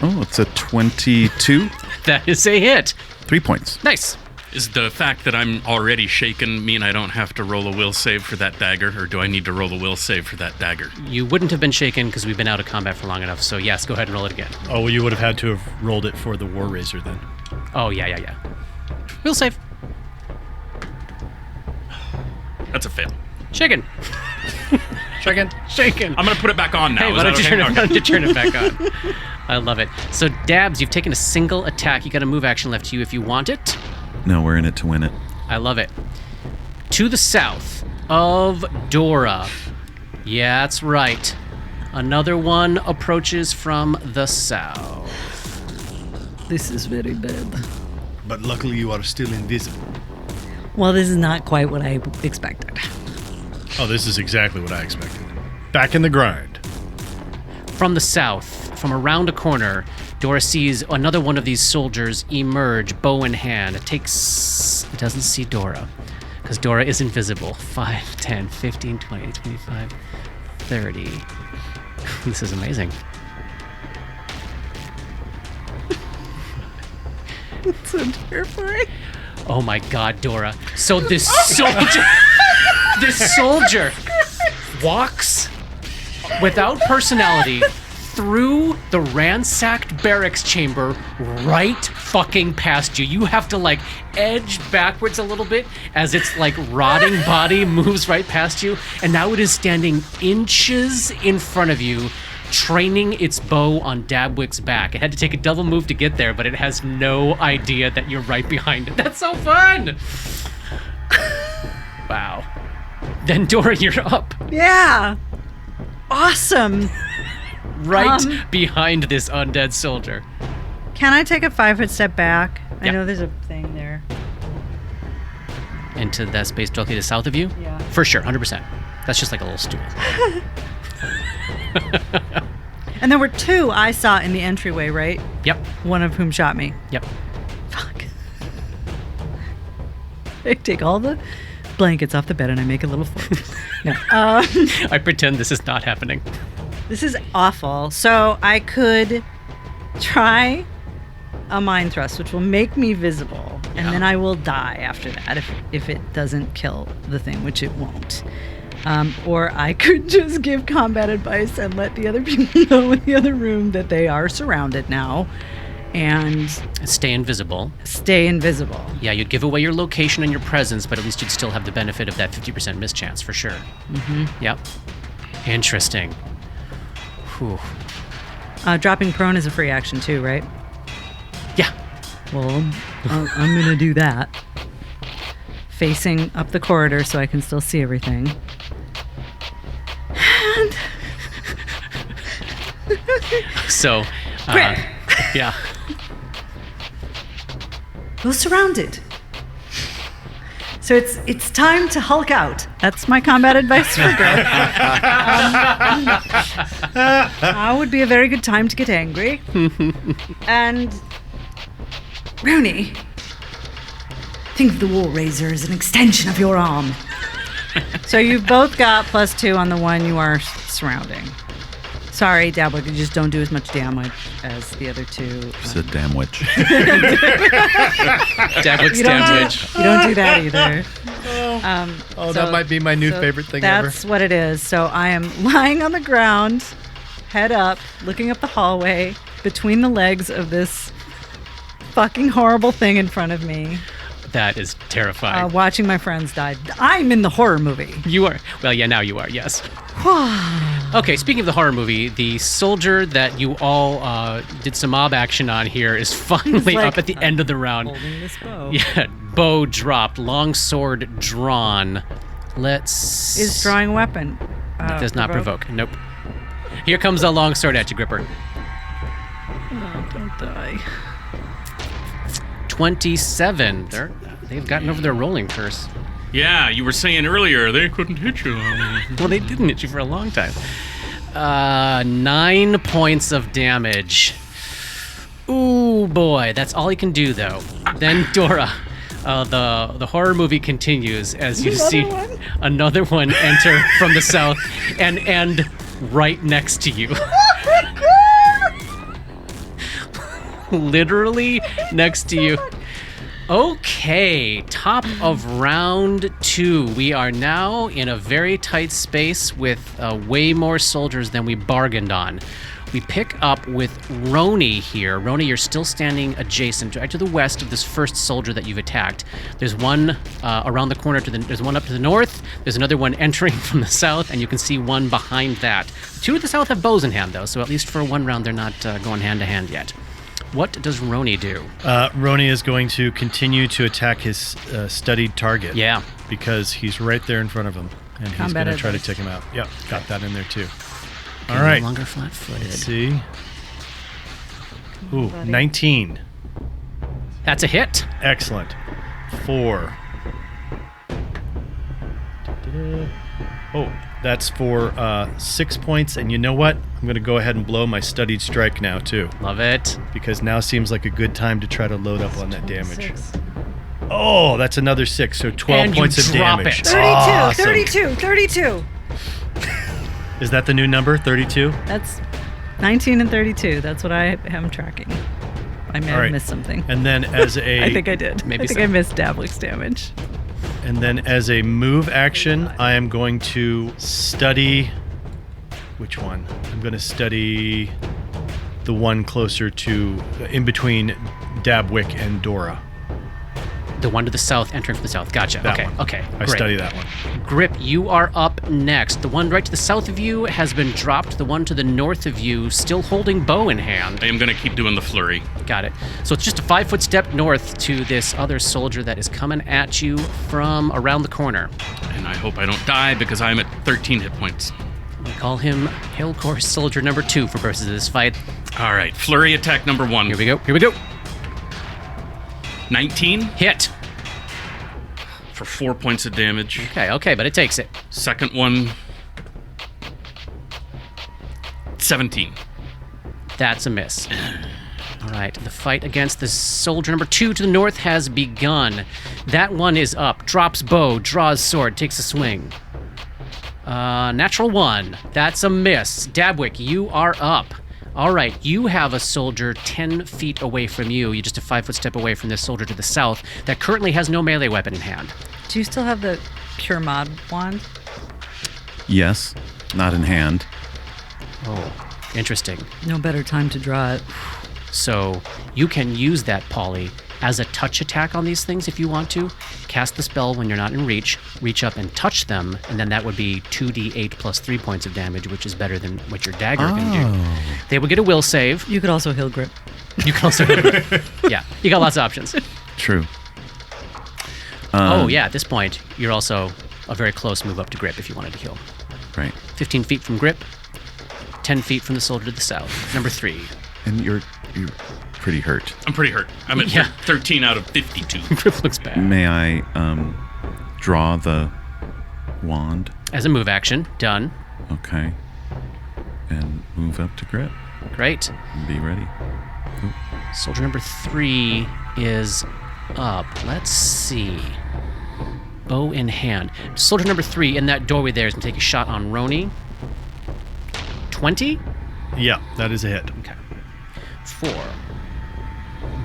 Oh, it's a 22. That is a hit. 3 points. Nice. Is the fact that I'm already shaken mean I don't have to roll a will save for that dagger, or do I need to roll a will save for that dagger? You wouldn't have been shaken because we've been out of combat for long enough, so yes, go ahead and roll it again. Oh, well, you would have had to have rolled it for the War Razor then. Oh, yeah. Will save. That's a fail. Shaken. Shaken. I'm going to put it back on now. Hey, Is why that don't you okay? turn it back on? I love it. So, Dabs, you've taken a single attack. You got a move action left to you if you want it. No, we're in it to win it. I love it. To the south of Dora. Yeah, that's right. Another one approaches from the south. This is very bad. But luckily you are still invisible. Well, this is not quite what I expected. Oh, this is exactly what I expected. Back in the grind. From the south, from around a corner, Dora sees another one of these soldiers emerge, bow in hand. It doesn't see Dora, because Dora is invisible. 5, 10, 15, 20, 25, 30. This is amazing. It's so terrifying. Oh my God, Dora. So this soldier walks without personality through the ransacked barracks chamber right fucking past you. You have to like edge backwards a little bit as its like rotting body moves right past you, and now it is standing inches in front of you, training its bow on Dabwick's back. It had to take a double move to get there, but it has no idea that you're right behind it. That's so fun! Wow. Then Dora, you're up. Yeah. Awesome. Right behind this undead soldier. Can I take a 5-foot step back? I Yeah. know there's a thing there. Into that space directly to the south of you? Yeah. For sure, 100%. That's just like a little stool. And there were two I saw in the entryway, right? Yep. One of whom shot me. Yep. Fuck. I take all the blankets off the bed and I make a little fort. No. I pretend this is not happening. This is awful. So I could try a mind thrust, which will make me visible, and then I will die after that if it doesn't kill the thing, which it won't. Or I could just give combat advice and let the other people know in the other room that they are surrounded now and Stay invisible. stay invisible. Yeah, you'd give away your location and your presence, but at least you'd still have the benefit of that 50% mischance for sure. Mm-hmm. Yep. Interesting. Whew. Dropping prone is a free action too, right? Yeah. Well, I'm going to do that. Facing up the corridor so I can still see everything. And So, Grip. yeah. You're surrounded. so it's time to Hulk out. That's my combat advice for Grip. Now would be a very good time to get angry. And Rooney, think of the War Razor as an extension of your arm. so you've both got +2 on the one you are surrounding. Sorry, Dabwick, you just don't do as much damage as the other two. It's a damn witch. Dabwick's You don't, damage. you don't do that either. Oh, So- that might be my new so favorite thing ever. That's what it is. So I am lying on the ground, head up, looking up the hallway between the legs of this fucking horrible thing in front of me, That is terrifying. watching my friends die. I'm in the horror movie. You are. Well, yeah, now you are, yes. Okay, speaking of the horror movie, the soldier that you all did some mob action on here is finally like, up at the end of the round. Holding this bow. Yeah, Bow dropped, long sword drawn. Is drawing a weapon. That does not provoke. Nope. Here comes a long sword at you, Gripper. Oh, don't die. 27. They've gotten over their rolling curse. Yeah, you were saying earlier they couldn't hit you. Well, they didn't hit you for a long time. 9 points of damage. Ooh, boy. That's all he can do, though. Then Dora. The horror movie continues as you see another one enter from the south and end right next to you. Literally next to you. Okay, top of round 2. We are now in a very tight space with way more soldiers than we bargained on. We pick up with Roni here. Roni, you're still standing adjacent, right to the west of this first soldier that you've attacked. There's one around the corner. There's one up to the north. There's another one entering from the south, and you can see one behind that. 2 to the south have bows in hand, though, so at least for one round, they're not going hand to hand yet. What does Roni do? Roni is going to continue to attack his studied target. Yeah. Because he's right there in front of him, and he's going to try to take him out. Yep, got that in there too. Okay, all right. No longer flat-footed. Let's see. Ooh, 19. That's a hit. Excellent. 4. Oh, that's for 6 points. And you know what? I'm going to go ahead and blow my studied strike now, too. Love it. Because now seems like a good time to try to load up on that damage. Oh, that's another 6. So 12 and points you of drop damage. It. 32, Awesome. 32, 32. Is that the new number, 32? That's 19 and 32. That's what I am tracking. I may have missed something. And then as a... I think I did. Maybe I think so. I missed Davlik's damage. And then as a move action, I am going to study... Which one? I'm going to study the one closer to... in between Dabwick and Dora. The one to the south, entering from the south. Gotcha. That okay. one. Okay. I Great. study that one. Grip, you are up next. The one right to the south of you has been dropped. The one to the north of you still holding bow in hand. I am going to keep doing the flurry. Got it. So it's just a 5-foot step north to this other soldier that is coming at you from around the corner. And I hope I don't die because I'm at 13 hit points. We call him Hill Course Soldier number 2 for purposes of this fight. All right, flurry attack number 1. Here we go. Here we go. 19 Hit. for 4 points of damage. Okay, but it takes it. Second one, 17. That's a miss. All right, the fight against the soldier number 2 to the north has begun. That one is up, drops bow, draws sword, takes a swing. Natural 1. That's a miss. Dabwick, you are up. All right, you have a soldier 10 feet away from you. You're just a 5-foot step away from this soldier to the south that currently has no melee weapon in hand. Do you still have the Cure Mod wand? Yes, not in hand. Oh, interesting. No better time to draw it. So you can use that, Polly, as a touch attack on these things if you want to. Cast the spell when you're not in reach up and touch them, and then that would be 2d8 plus 3 points of damage, which is better than what your dagger can do. They would get a will save. You could also heal Grip. You can also yeah, you got lots of options. True. Yeah, at this point, you're also a very close move up to Grip if you wanted to heal. Right. 15 feet from Grip, 10 feet from the soldier to the south. Number 3. And you're pretty hurt. I'm pretty hurt. I'm at Yeah. 13 out of 52. Grip looks bad. May I draw the wand? As a move action, done. Okay. And move up to grip. Great. And be ready. Soldier number 3 is up. Let's see. Bow in hand. Soldier number 3 in that doorway there is going to take a shot on Roni. 20? Yeah, that is a hit. Okay. 4.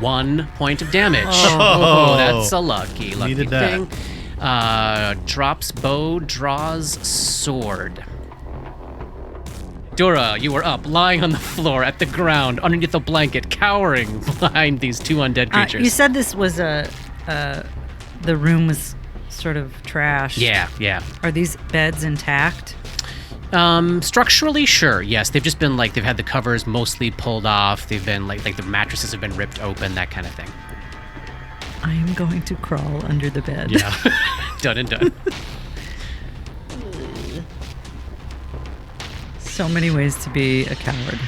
1 point of damage. Oh, that's a lucky Needed that. thing. Drops bow, draws sword. Dora, you are up, lying on the floor at the ground, underneath the blanket, cowering behind these 2 undead creatures. You said this was the room was sort of trashed. Yeah. Are these beds intact? Structurally, sure. Yes, they've just been they've had the covers mostly pulled off. They've been like the mattresses have been ripped open, that kind of thing. I am going to crawl under the bed. Yeah. Done and done. So many ways to be a coward.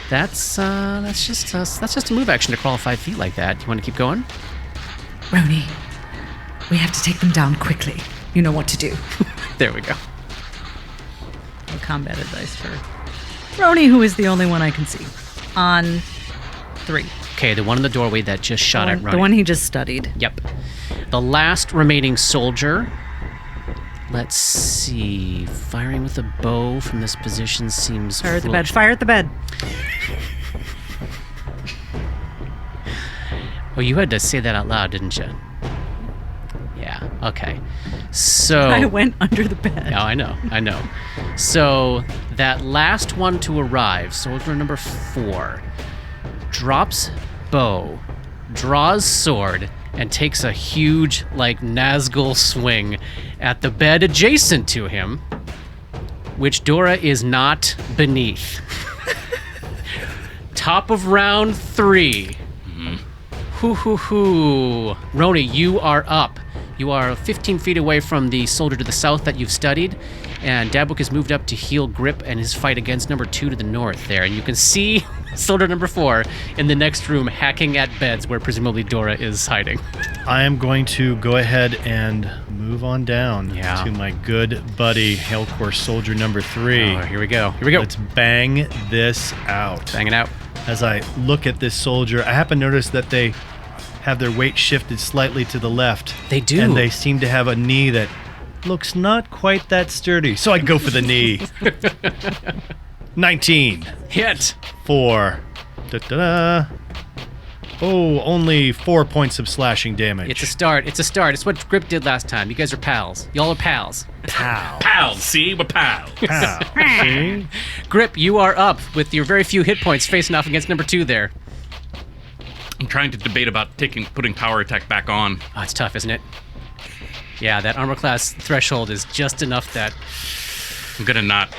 That's just a move action to crawl 5 feet like that. You want to keep going? Roni, we have to take them down quickly. You know what to do. There we go. A combat advice for Roni, who is the only one I can see. On 3. Okay, the one in the doorway that just shot at Ronnie. The one he just studied. Yep. The last remaining soldier. Let's see. Firing with a bow from this position seems Fire at the bed. foolish. Fire at the bed. Oh, you had to say that out loud, didn't you? Yeah. Okay. So I went under the bed. No, I know. So that last one to arrive, soldier number 4, drops bow, draws sword, and takes a huge, Nazgul swing at the bed adjacent to him, which Dora is not beneath. Top of round 3. Hoo. Roni, you are up. You are 15 feet away from the soldier to the south that you've studied, and Dabwick has moved up to heal Grip and his fight against number 2 to the north there. And you can see soldier number 4 in the next room hacking at beds where presumably Dora is hiding. I am going to go ahead and move on down to my good buddy, Hail Course Soldier number 3. Oh, here we go. Let's bang this out. Bang it out. As I look at this soldier, I happen to notice that they have their weight shifted slightly to the left. They do. And they seem to have a knee that looks not quite that sturdy. So I go for the knee. 19. Hit. 4. Da-da-da. Oh, only 4 points of slashing damage. It's a start. It's what Grip did last time. You guys are pals. Y'all are pals. Pals, see? We're pals. See? Grip, you are up with your very few hit points facing off against number 2 there. I'm trying to debate about putting power attack back on. Oh, it's tough, isn't it? Yeah, that armor class threshold is just enough that... I'm gonna not.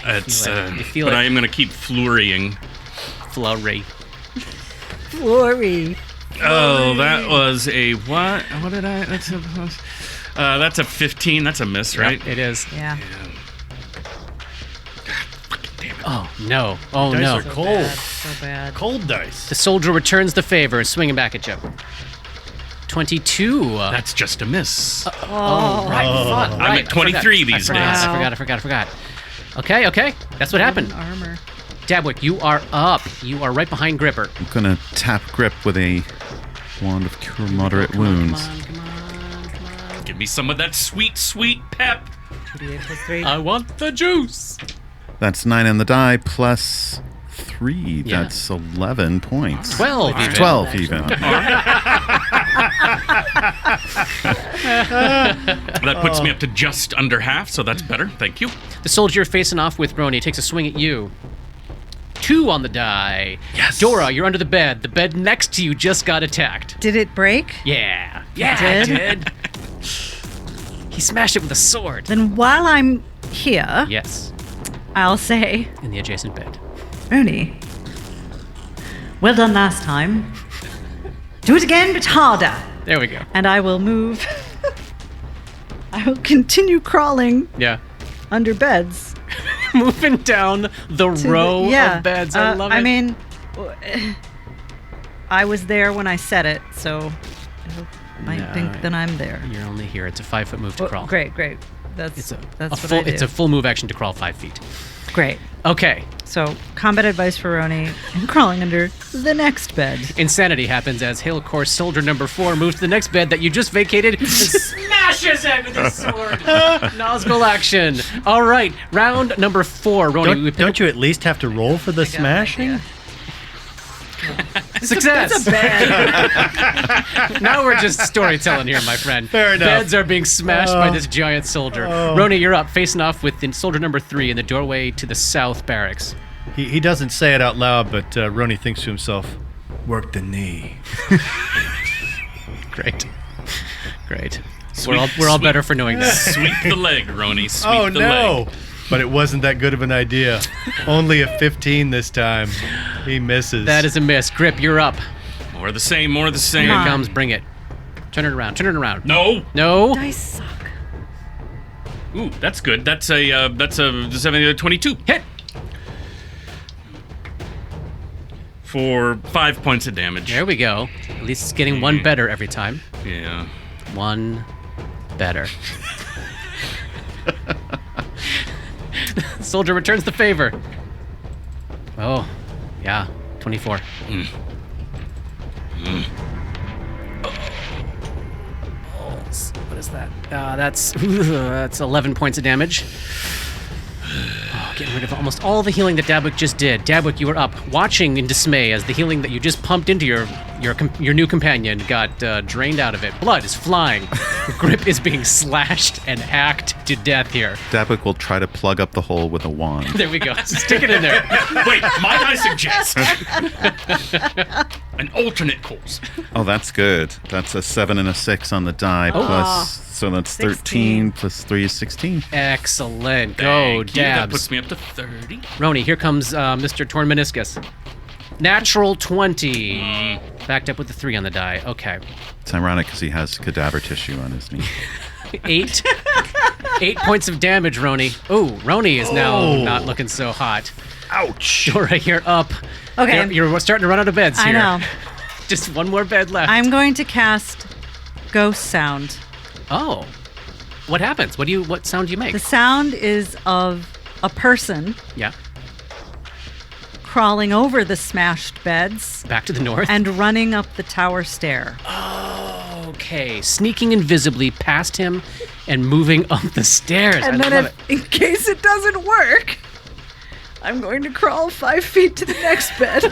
It's, You feel but it. I am gonna keep flurrying. Flurry. Glory. Oh, that was a what? What did I? That's a 15. That's a miss, right? Yep, it is. Yeah. Damn it. Oh, no. Oh, Dice no. are cold. So bad. Cold dice. The soldier returns the favor, swinging back at you. 22. That's just a miss. Right. Fuck, I'm right. at 23 these days. I forgot. Okay. That's what happened. Armor. Dabwick, you are up. You are right behind Gripper. I'm gonna tap Grip with a wand of cure moderate wounds. Come on. Give me some of that sweet, sweet pep. 2d8 plus 3. I want the juice. That's 9 on the die plus 3. Yeah. That's 11 points. 12 even. 12 even. That puts me up to just under half, so that's better. Thank you. The soldier facing off with Roni takes a swing at you. 2 on the die. Yes. Dora, you're under the bed. The bed next to you just got attacked. Did it break? Yeah. It did. He smashed it with a sword. Then while I'm here, Yes, I'll say, in the adjacent bed. Roni, well done last time. Do it again, but harder. There we go. and I will move. I will continue crawling Yeah. under beds. Moving down the row of beds. I love it. I mean, I was there when I said it, so I might No, think that I'm there. You're only here. It's a 5-foot move to crawl. Great. That's It's that's what full. I do. It's a full move action to crawl 5 feet. Great. Okay. So combat advice for Roni and crawling under the next bed. Insanity happens as Hail Course Soldier number 4 moves to the next bed that you just vacated and smashes it with his sword. Nazgul action. All right, round number 4. Roni, Don't you at least have to roll for the smashing? Success. That's a bed. Now we're just storytelling here, my friend. Fair enough. Beds are being smashed by this giant soldier. Roni, you're up, facing off with the soldier number 3 in the doorway to the south barracks. He doesn't say it out loud, but Roni thinks to himself, work the knee. Great. Sweep, We're all better for knowing that. Sweep the leg, Roni. Sweep the leg. But it wasn't that good of an idea. Only a 15 this time. He misses. That is a miss. Grip, you're up. More of the same, more of the same. Here it on. comes. Bring it. Turn it around. Turn it around. No. No. Dice suck. Ooh, that's good. That's a 22. Hit. For 5 points of damage. There we go. At least it's getting one better every time. Yeah. One better. Soldier returns the favor. Oh, yeah. 24. What is that? That's 11 points of damage. Oh, getting rid of almost all the healing that Dabwick just did. Dabwick, you were up, watching in dismay as the healing that you just pumped into your new companion got drained out of it. Blood is flying. Grip is being slashed and hacked to death here. Dabwick will try to plug up the hole with a wand. There we go. Stick it in there. Wait, might I suggest an alternate course? Oh, that's good. That's a 7 and a 6 on the die so that's 13 plus 3 is 16. Excellent. Go, Thank you. That Dabs. puts me up to 30. Roni, here comes Mr. Torn Meniscus. Natural 20. Backed up with the 3 on the die. Okay. It's ironic because he has cadaver tissue on his knee. 8 points of damage, Roni. Oh, Roni is now not looking so hot. Ouch. Dora, you're up. Okay. You're starting to run out of beds I here. know. Just one more bed left. I'm going to cast Ghost Sound. Oh. What happens? What sound do you make? The sound is of a person Yeah. crawling over the smashed beds Back to the north. and running up the tower stair. Okay. Sneaking invisibly past him and moving up the stairs. And I then love in case it doesn't work, I'm going to crawl 5 feet to the next bed.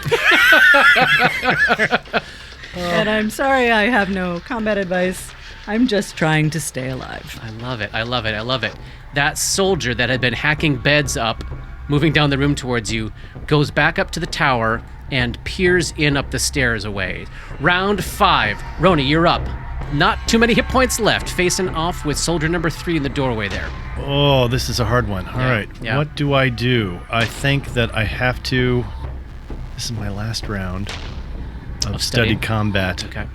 And I'm sorry I have no combat advice. I'm just trying to stay alive. I love it. I love it. I love it. That soldier that had been hacking beds up, moving down the room towards you, goes back up to the tower and peers in up the stairs away. Round 5. Roni, you're up. Not too many hit points left, facing off with soldier number 3 in the doorway there. Oh, this is a hard one. All right. yeah. What do I do? I think that I have to... This is my last round of study? studied combat. Okay.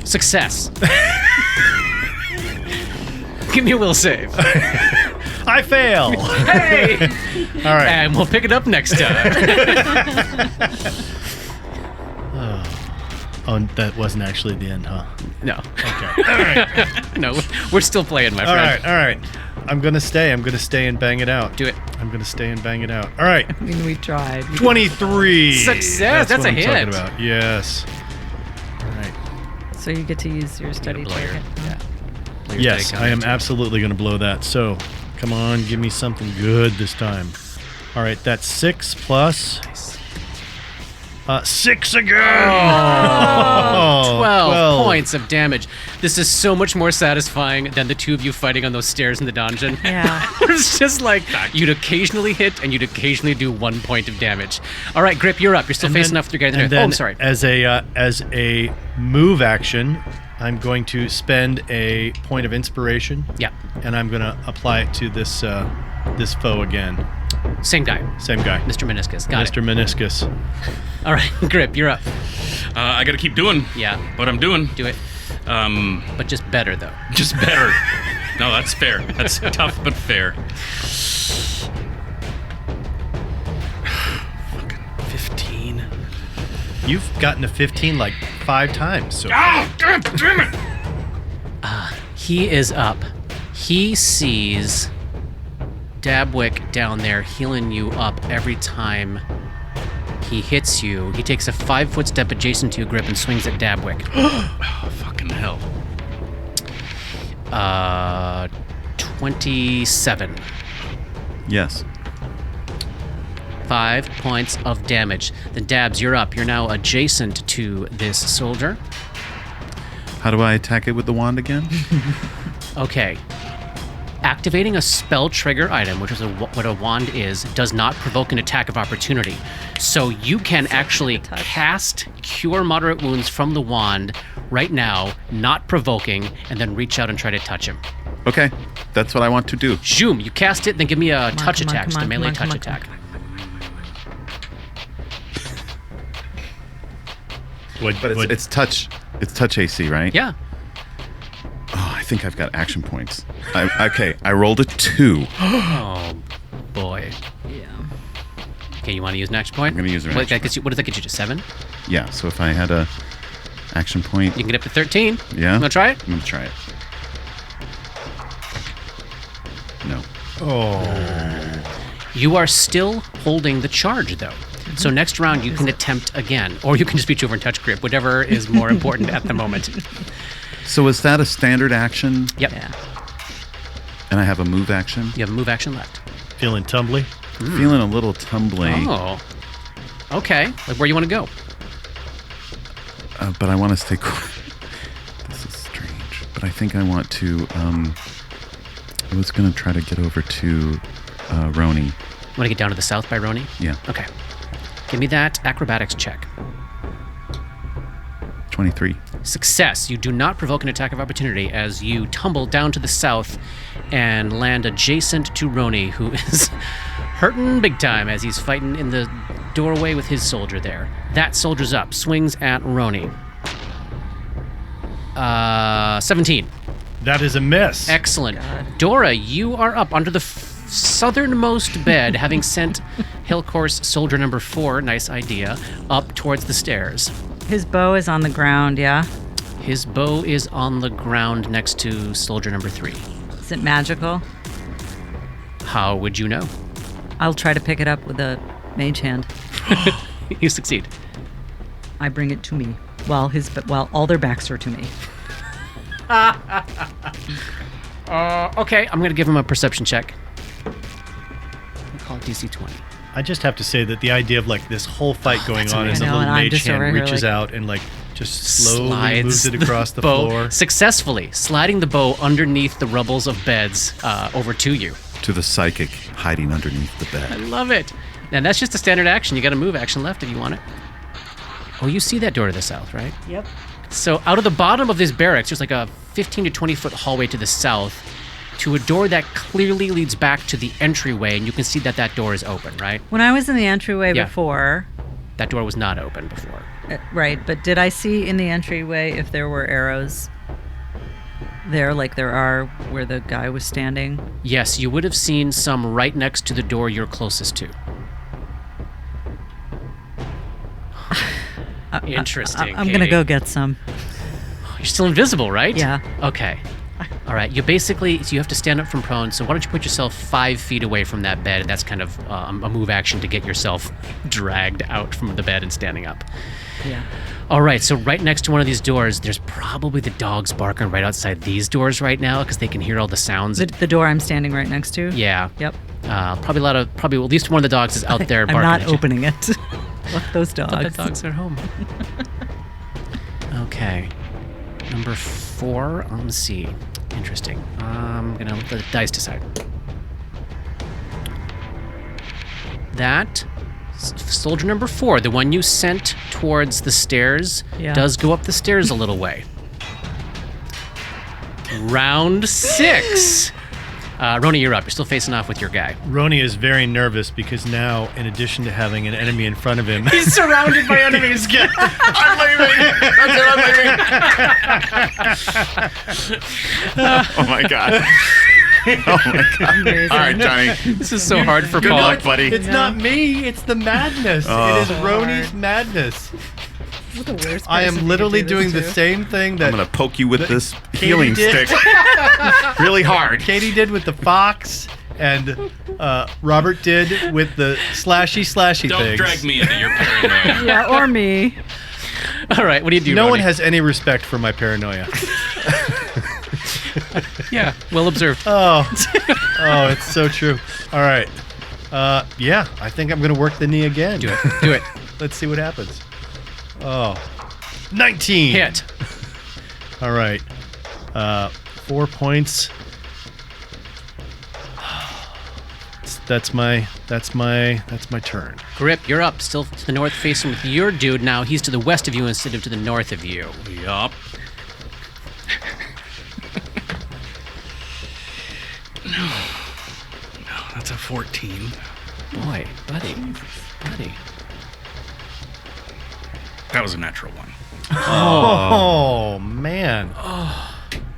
Success. Give me a will save. I fail. Hey! All right. And we'll pick it up next time. Oh, that wasn't actually the end, huh? No. Okay. All right. No, we're still playing, my All friend. right. All right. I'm gonna stay and bang it out. Do it. I'm gonna stay and bang it out. All right. I mean, we tried. 23. Success, that's what a I'm hit. talking about. Yes. All right. So you get to use your study Blow your- target. yeah. Blow your Yes, take on I am it. absolutely going to blow that. So, come on, give me something good this time. All right, that's 6 plus 6 again. Oh, 12 points of damage. This is so much more satisfying than the two of you fighting on those stairs in the dungeon. Yeah. It's just like you'd occasionally hit and you'd occasionally do 1 point of damage. All right, Grip, you're up. You're still And facing then- off with your guy. and Oh, I'm then sorry. As a move action, I'm going to spend a point of inspiration. Yeah. And I'm going to apply it to this this foe again. Same guy. Same guy. Mr. Meniscus. Got Mr. Meniscus. it. All right, Grip, you're up. I gotta keep doing Yeah. what I'm doing. Do it. But just better, though. Just better. No, that's fair. That's tough but fair. Fucking 15. You've gotten a 15 like 5 times. So Oh, God damn it! He is up. He sees Dabwick down there healing you up every time he hits you. He takes a 5-foot step adjacent to you, Grip, and swings at Dabwick. Oh, fucking hell. 27. Yes. 5 points of damage. Then Dabs, you're up. You're now adjacent to this soldier. How do I attack it with the wand again? Okay. Activating a spell trigger item, which is what a wand is, does not provoke an attack of opportunity. So you can actually cast Cure Moderate Wounds from the wand right now, not provoking, and then reach out and try to touch him. Okay, that's what I want to do. Zoom, you cast it, then give me a touch attack, just a melee touch attack. But it's touch. It's touch AC, right? Yeah. Oh, I think I've got action points. I rolled a 2. Oh, boy. Yeah. Okay, you want to use an action point? I'm going to use an What action does that get you to? 7? Yeah, so if I had a action point... You can get up to 13. Yeah? You want to try it? I'm going to try it. No. Oh. You are still holding the charge, though. So next round, you can attempt again. Or you can just reach over and touch grip, whatever is more important at the moment. So is that a standard action? Yep. Yeah. And I have a move action? You have a move action left. Feeling tumbly? Feeling a little tumbly. Oh. Okay. Like where you want to go? But I want to stay quiet. This is strange. But I think I want to... I was going to try to get over to Roni. Want to get down to the south by Roni? Yeah. Okay. Give me that acrobatics check. 23. Success. You do not provoke an attack of opportunity as you tumble down to the south and land adjacent to Roni, who is hurting big time as he's fighting in the doorway with his soldier there. That soldier's up, swings at Roni. 17. That is a miss. Excellent. Dora, you are up under the southernmost bed, having sent Hill Course soldier number 4, nice idea, up towards the stairs. His bow is on the ground, yeah? His bow is on the ground next to soldier number 3. Is it magical? How would you know? I'll try to pick it up with a mage hand. You succeed. I bring it to me while all their backs are to me. Okay, I'm going to give him a perception check. We'll call it DC 20. I just have to say that the idea of like this whole fight going that's on amazing. and the I know, little and I'm mage just over hand here reaches like- out and like just slowly Slides moves it across the bow floor. successfully, sliding the bow underneath the rubbles of beds over to you. To the psychic hiding underneath the I bed. love it. And that's just a standard action. You got a move action left if you want it. Oh, you see that door to the south, right? Yep. So out of the bottom of this barracks, there's like a 15 to 20 foot hallway to the south to a door that clearly leads back to the entryway, and you can see that that door is open, right? When I was in the entryway Yeah. before, That door was not open before. right, but did I see in the entryway if there were arrows there like there are where the guy was standing? Yes, you would have seen some right next to the door you're closest to. Interesting. I'm going to go get some. You're still invisible, right? Yeah. Okay. All right. You basically, so you have to stand up from prone. So why don't you put yourself 5 feet away from that bed? That's kind of a move action to get yourself dragged out from the bed and standing up. Yeah. All right. So right next to one of these doors, there's probably the dogs barking right outside these doors right now because they can hear all the sounds. The door I'm standing right next to? Yeah. Yep. Probably at least one of the dogs is out there I'm barking not at you. opening it. Let those dogs. But the dogs are home. Okay. Number 4 on C. Interesting. I'm going to let the dice decide. That soldier number 4, the one you sent towards the stairs, Yeah. does go up the stairs a little way. Round 6. Roni, you're up. You're still facing off with your guy. Roni is very nervous because now, in addition to having an enemy in front of him, He's surrounded by enemies. I'm leaving! That's it, I'm leaving! Oh my god. Oh my god. Amazing. All right, Johnny. This is so hard for Good Paul. luck, buddy. it's not me, it's the madness. It is Roni's madness. What the worst I person am you literally could do this doing the to. same thing that I'm gonna poke you with this Katie healing did. stick really hard. Katie did with the fox and Robert did with the slashy Don't things. drag me into your paranoia. Yeah, or me. All right, what do you do, No Roni? one has any respect for my paranoia. Yeah, well observed. Oh, it's so true. All right. Yeah, I think I'm going to work the knee again. Do it. Do it. Let's see what happens. Oh, 19. Hit. All right. 4 points that's my turn. Grip, you're up, still to the north, facing with your dude. Now he's to the west of you instead of to the north of you. Yup. No, that's a 14. Boy, buddy. That was a natural one. Oh man.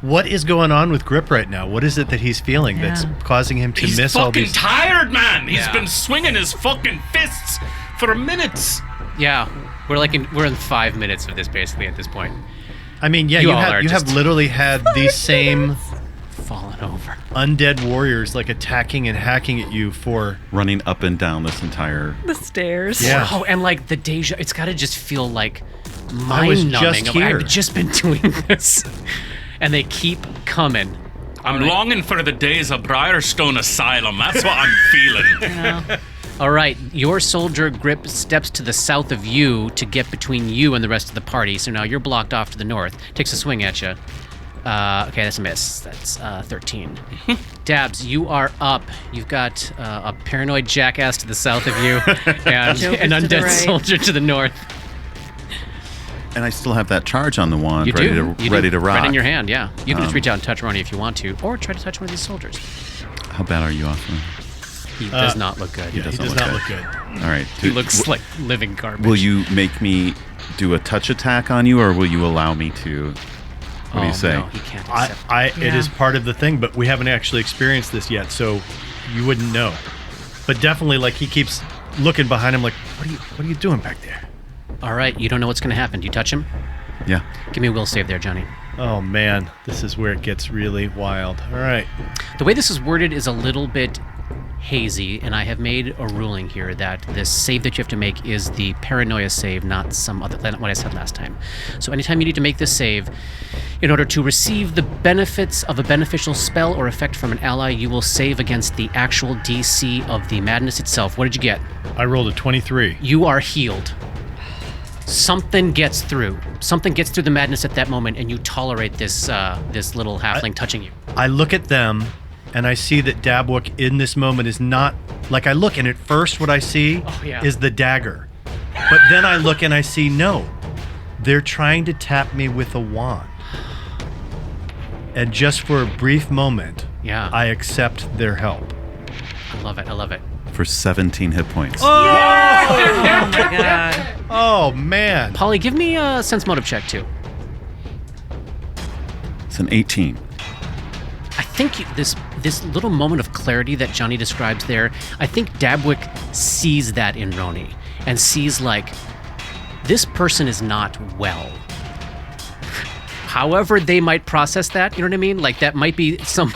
What is going on with Grip right now? What is it that he's feeling that's causing him to miss all these? He's fucking tired, man. He's been swinging his fucking fists for minutes. Yeah, we're in 5 minutes of this basically at this point. I mean, yeah, You you all are have just- literally had these same Falling over. undead warriors like attacking and hacking at you for Running up and down this entire. The stairs. Yeah. Oh, and like the deja, it's got to just feel like I was mind-numbing. just here. I've just been doing this, and they keep coming. I'm longing for the days of Briarstone Asylum. That's what I'm feeling. All right, your soldier Grip steps to the south of you to get between you and the rest of the party. So now you're blocked off to the north. Takes a swing at you. Okay, that's a miss. That's 13. Dabs, you are up. You've got a paranoid jackass to the south of you and Joker's an to the undead right. soldier to the north. And I still have that charge on the wand, You ready do. to You ready do. to rock. Right in your hand, yeah. You can just reach out and touch Ronnie if you want to, or try to touch one of these soldiers. How bad are you, Austin? He does not look good. he doesn't does look not good. look good. All right. He looks like living garbage. Will you make me do a touch attack on you, or will you allow me to? What do you say? No, he can't accept It is part of the thing, but we haven't actually experienced this yet, so you wouldn't know. But definitely, like, he keeps looking behind him, like, what are you doing back there? All right, you don't know what's going to happen. Do you touch him? Yeah. Give me a will save there, Johnny. Oh man, this is where it gets really wild. All right. The way this is worded is a little bit hazy, and I have made a ruling here that this save that you have to make is the paranoia save, not some other, what I said last time. So anytime you need to make this save, in order to receive the benefits of a beneficial spell or effect from an ally, you will save against the actual DC of the madness itself. What did you get? I rolled a 23. You are healed. Something gets through. Something gets through the madness at that moment, and you tolerate this this little halfling touching you. I look at them, and I see that Dabwook in this moment is not like I look, and at first what I see is the dagger, but then I look and I see no, they're trying to tap me with a wand, and just for a brief moment, I accept their help. I love it. I love it. For 17 hit points. Oh my god. Oh man. Polly, give me a sense motive check too. It's an 18. I think this little moment of clarity that Johnny describes there, I think Dabwick sees that in Roni and sees like, this person is not well. However they might process that, you know what I mean? Like that might be some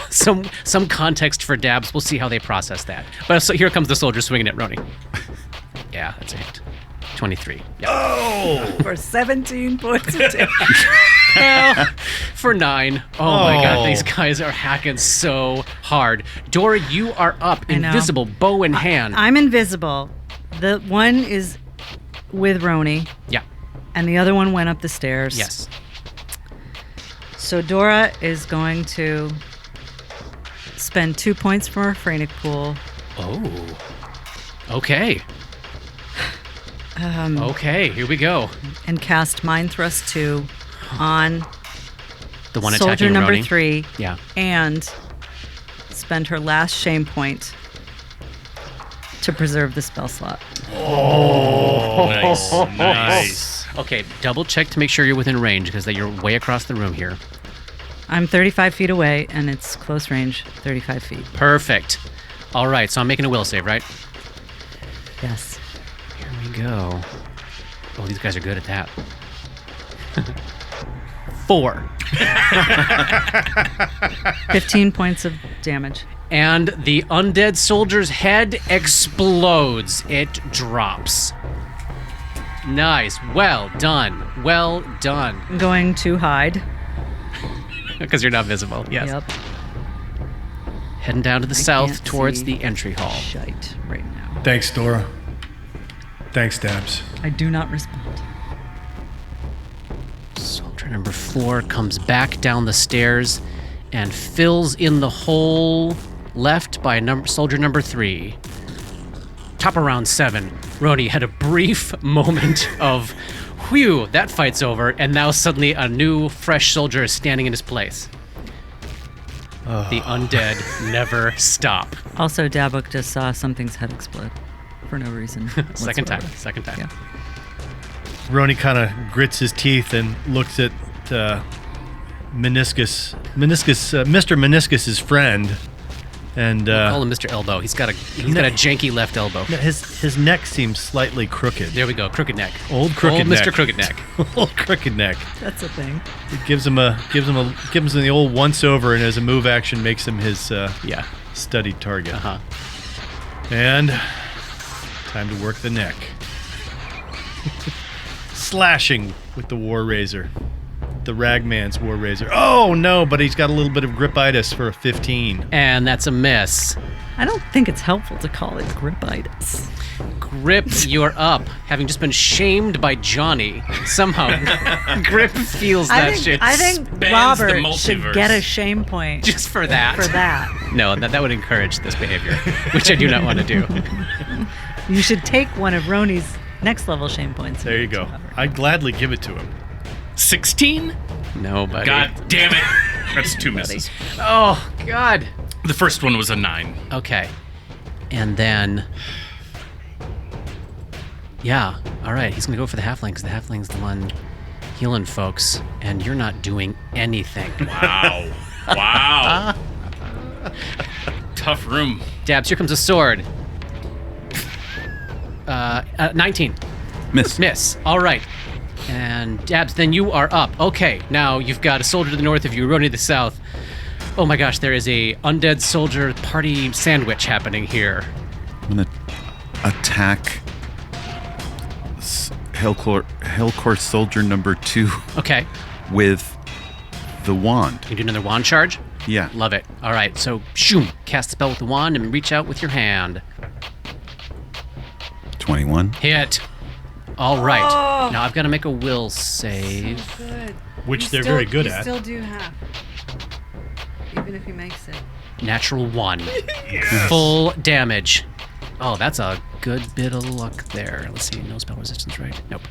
context for Dabs. We'll see how they process that. But so here comes the soldier swinging at Roni. Yeah, that's a hit. 23. Yeah. Oh! For 17 points of damage. Well, for 9. Oh my god, these guys are hacking so hard. Dora, you are up, I know. invisible, bow in hand. I'm invisible. The one is with Roni, Yeah, and the other one went up the stairs. yes. So Dora is going to spend 2 points for her Phrenic Pool. Oh. Okay. Okay, here we go. And cast Mind Thrust 2 on The one soldier attacking number Roni. 3. Yeah. And spend her last shame point to preserve the spell slot. Nice. Okay, double check to make sure you're within range because you're way across the room here. I'm 35 feet away, and it's close range, 35 feet. Perfect. All right, so I'm making a will save, right? Yes. Here we go. Oh, these guys are good at that. 4. 15 points of damage. And the undead soldier's head explodes. It drops. Nice. Well done. Well done. I'm going to hide. Because you're not visible. Yes. Yep. Heading down to the I south can't towards see the entry hall. Shite right now. Thanks, Dora. Thanks, Dabs. I do not respond. Soldier number 4 comes back down the stairs and fills in the hole left by soldier number 3. top of round 7, Roni had a brief moment of, whew, that fight's over, and now suddenly a new, fresh soldier is standing in his place. The undead never stop. Also, Dabuk just saw something's head explode for no reason. Second time. whatsoever. Yeah. Roni kind of grits his teeth and looks at Mr. Meniscus's friend, and Call him Mr. Elbow. He's got a janky left elbow. his neck seems slightly crooked. There we go, crooked neck. Old crooked neck. Mr. Crooked Neck. Old crooked neck. That's a thing. It gives him the old once over, and as a move action makes him his studied target. Uh-huh. And time to work the neck. Slashing with the War Razor. The Ragman's War Razor. Oh no, but he's got a little bit of gripitis for a 15. And that's a miss. I don't think it's helpful to call it gripitis. Grip, you're up. Having just been shamed by Johnny, somehow Grip feels that shit. I think Spans the Robert multiverse. should get a shame point just for that. for that. No, that would encourage this behavior, which I do not want to do. You should take one of Roni's next level shame points. There you go. I'd gladly give it to him. 16? No, buddy. God damn it. That's 2 misses. Oh, God. The first one was a 9. Okay. And then... Yeah, all right. He's going to go for the halfling, because the halfling's the one healing folks, and you're not doing anything. Wow. Wow. Tough room. Dabs, here comes a sword. 19. Miss. All right. And Dabs, then you are up. Okay, now you've got a soldier to the north of you, Roni to the south. Oh my gosh, there is a undead soldier party sandwich happening here. I'm going to attack Hellcore Soldier number 2 Okay. with the wand. You do another wand charge? Yeah. Love it. All right, so shoom, cast the spell with the wand and reach out with your hand. 21. Hit. All right. Now I've got to make a will save. Which they're very good at. Still do half, even if he makes it. Natural 1. Full damage. Oh, that's a good bit of luck there. Let's see. No spell resistance, right? Nope.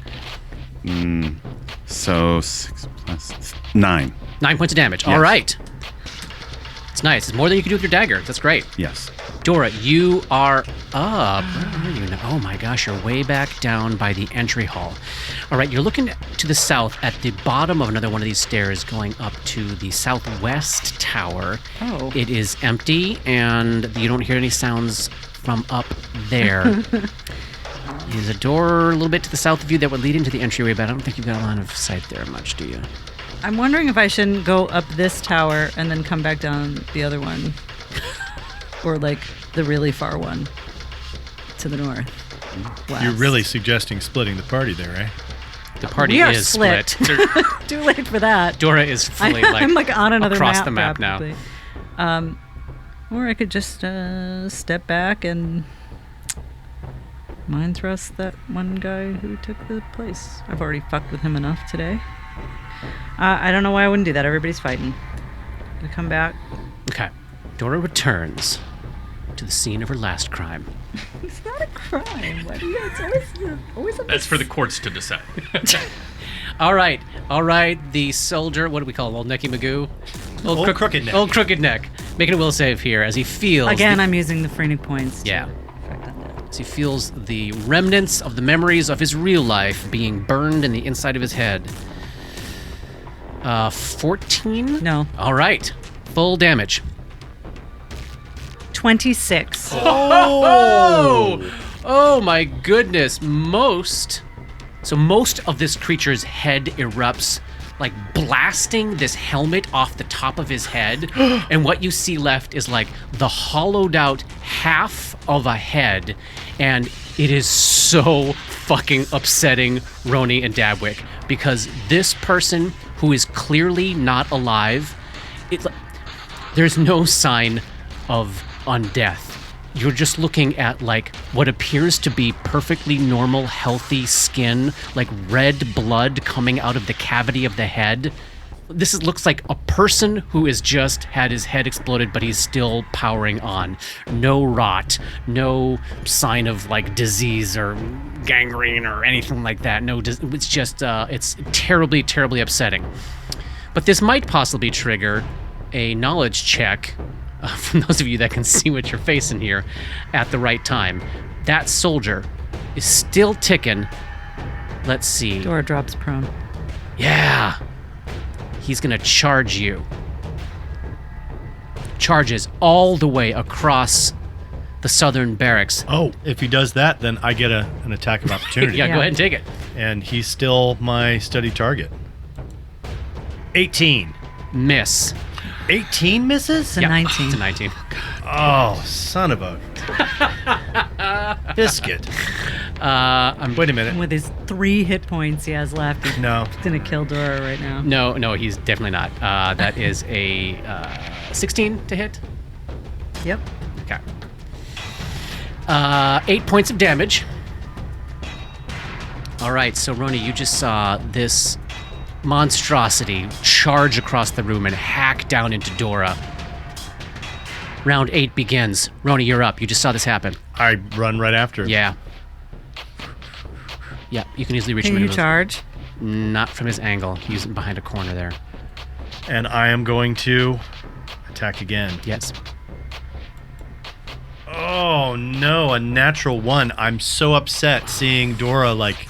So 6 plus 9. 9 points of damage. Yes. All right. It's nice. It's more than you can do with your dagger. That's great. Yes. Dora, you are up. Where are you now? Oh my gosh, you're way back down by the entry hall. All right, you're looking to the south at the bottom of another one of these stairs going up to the southwest tower. Oh. It is empty, and you don't hear any sounds from up there. There's a door a little bit to the south of you that would lead into the entryway, but I don't think you've got a line of sight there much, do you? I'm wondering if I shouldn't go up this tower and then come back down the other one. Or like the really far one to the north. West. You're really suggesting splitting the party there, eh? The party We are is split. split. Too late for that. Dora is fully I'm like on another across map, the map now. practically. Or I could just step back and mind thrust that one guy who took the place. I've already fucked with him enough today. I don't know why I wouldn't do that. Everybody's fighting. We come back. Okay. Dora returns to the scene of her last crime. It's not a crime. What do you? It's always a That's for the courts to decide. All right. The soldier, what do we call him? Old Necky Magoo? Old Crooked Neck. Old Crooked Neck. Making a will save here as he feels... Again, I'm using the Phrenic points. to Yeah. affect undead. As he feels the remnants of the memories of his real life being burned in the inside of his head. 14? No. All right. Full damage. 26. Oh my goodness. Most of this creature's head erupts, like blasting this helmet off the top of his head. And what you see left is like the hollowed out half of a head. And it is so fucking upsetting Roni and Dabwick, because this person who is clearly not alive, there's no sign of undeath. You're just looking at like what appears to be perfectly normal, healthy skin, like red blood coming out of the cavity of the head, looks like a person who has just had his head exploded, but he's still powering on. No rot, no sign of like disease or gangrene or anything like that. No, it's just it's terribly, terribly upsetting. But this might possibly trigger a knowledge check from those of you that can see what you're facing here at the right time. That soldier is still ticking. Let's see. Dora drops prone. Yeah. He's going to charge you. Charges all the way across the southern barracks. Oh, if he does that, then I get an attack of opportunity. Yeah, go ahead and take it. And he's still my steady target. 18. Miss. 18 misses? It's a 19. It's a 19. Oh, son of a biscuit. Wait a minute. With his 3 hit points he has left, he's No. gonna kill Dora right now. No, he's definitely not. That is a 16 to hit. Yep. Okay. 8 points of damage. All right, so Roni, you just saw this monstrosity charge across the room and hack down into Dora. Round 8 begins. Roni, you're up. You just saw this happen. I run right after him. Yeah. Yeah, you can easily reach him. Can you into charge? Not from his angle. He's behind a corner there. And I am going to attack again. Yes. Oh, no, a natural 1. I'm so upset seeing Dora, like,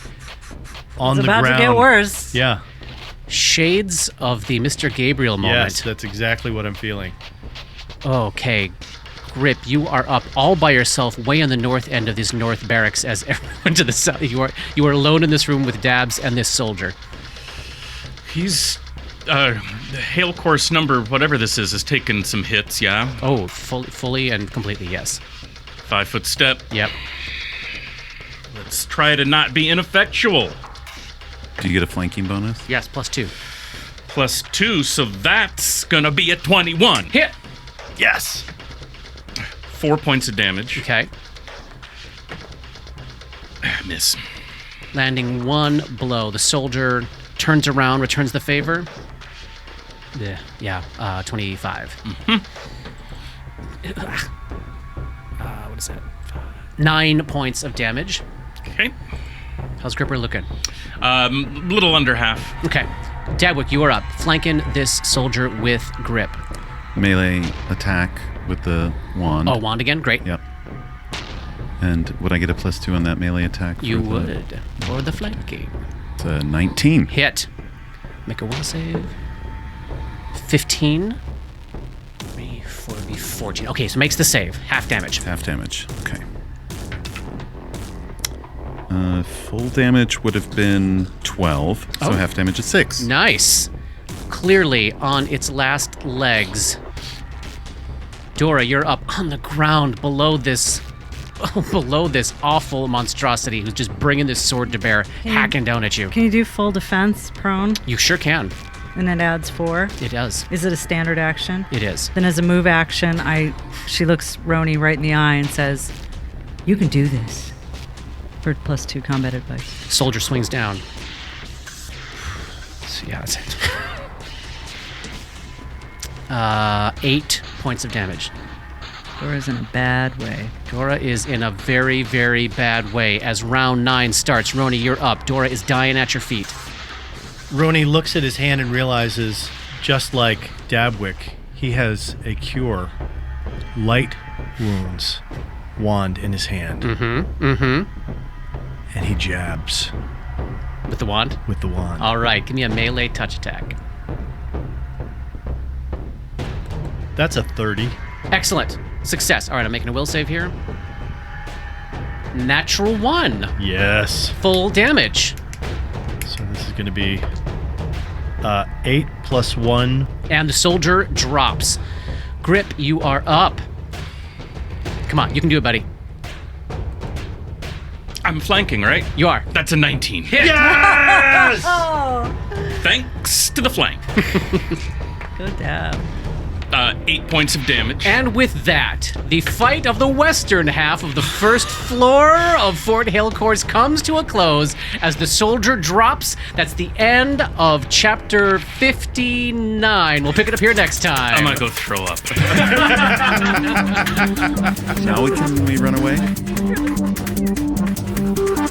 on It's the about ground. to get worse. Yeah. Shades of the Mr. Gabriel moment. Yes, that's exactly what I'm feeling. Okay. Grip, you are up all by yourself way on the north end of this north barracks as everyone to the south. You are alone in this room with Dabs and this soldier. He's hail course number, whatever this is taken some hits, yeah? Oh, fully and completely, yes. 5 foot step. Yep. Let's try to not be ineffectual. Do you get a flanking bonus? Yes, +2. +2, so that's gonna be a 21. Hit! Yes! 4 points of damage. Okay. Miss. Landing 1 blow. The soldier turns around, returns the favor. Yeah, 25. What is that? 9 points of damage. Okay. How's Gripper looking? Little under half. Okay. Dadwick, you are up. Flanking this soldier with grip. Melee attack with the wand. Oh, wand again? Great. Yep. And would I get a +2 on that melee attack? You for would. For the flanking. It's a 19. Hit. Make a will save. 15. 3, 4, be 14. Okay, so makes the save. Half damage. Half damage. Okay. Full damage would have been 12, so Oh. half damage is 6. Nice. Clearly on its last legs. Dora, you're up on the ground below this awful monstrosity who's just bringing this sword to bear, hacking down at you. Can you do full defense prone? You sure can. And it adds 4. It does. Is it a standard action? It is. Then as a move action, she looks Roni right in the eye and says, "You can do this." For +2 combat advice. Soldier swings down. So yeah, that's it. 8 points of damage. Dora's in a bad way. Dora is in a very, very bad way. As round 9 starts, Roni, you're up. Dora is dying at your feet. Roni looks at his hand and realizes, just like Dabwick, he has a cure. Light wounds wand in his hand. Mm-hmm. And he jabs With the wand? with the wand. All right, give me a melee touch attack. That's a 30. Excellent. Success. All right, I'm making a will save here. Natural 1. Yes. Full damage. So this is going to be 8 + 1. And the soldier drops. Grip, you are up. Come on, you can do it, buddy. I'm flanking, right? You are. That's a 19. Hit. Thanks to the flank. Good dab. 8 points of damage. And with that, the fight of the western half of the first floor of Fort Halecourse comes to a close as the soldier drops. That's the end of chapter 59. We'll pick it up here next time. I'm gonna go throw up. Now we run away?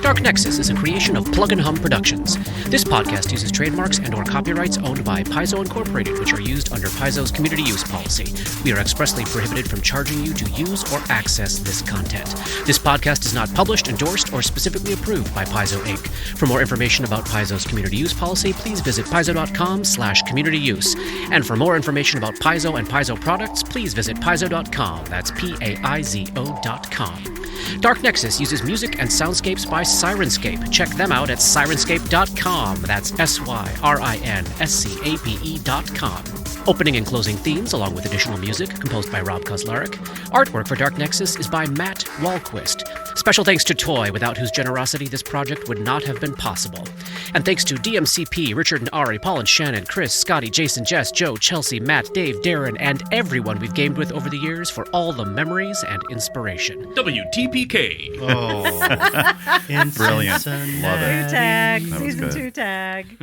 Dark Nexus is a creation of Plug and Hum Productions. This podcast uses trademarks and or copyrights owned by Paizo Incorporated, which are used under Paizo's community use policy. We are expressly prohibited from charging you to use or access this content. This podcast is not published, endorsed, or specifically approved by Paizo Inc. For more information about Paizo's community use policy, please visit paizo.com/communityuse. And for more information about Paizo and Paizo products, please visit paizo.com. That's PAIZO.com. Dark Nexus uses music and soundscapes by Sirenscape. Check them out at sirenscape.com. That's SYRINSCAPE.com. Opening and closing themes, along with additional music, composed by Rob Kauzlaric. Artwork for Dark Nexus is by Matt Wahlquist. Special thanks to Toy, without whose generosity this project would not have been possible. And thanks to DMCP, Richard and Ari, Paul and Shannon, Chris, Scotty, Jason, Jess, Joe, Chelsea, Matt, Dave, Darren, and everyone we've gamed with over the years for all the memories and inspiration. WTPK. Oh, Brilliant. Love it. Tag, That was season good. 2 tag.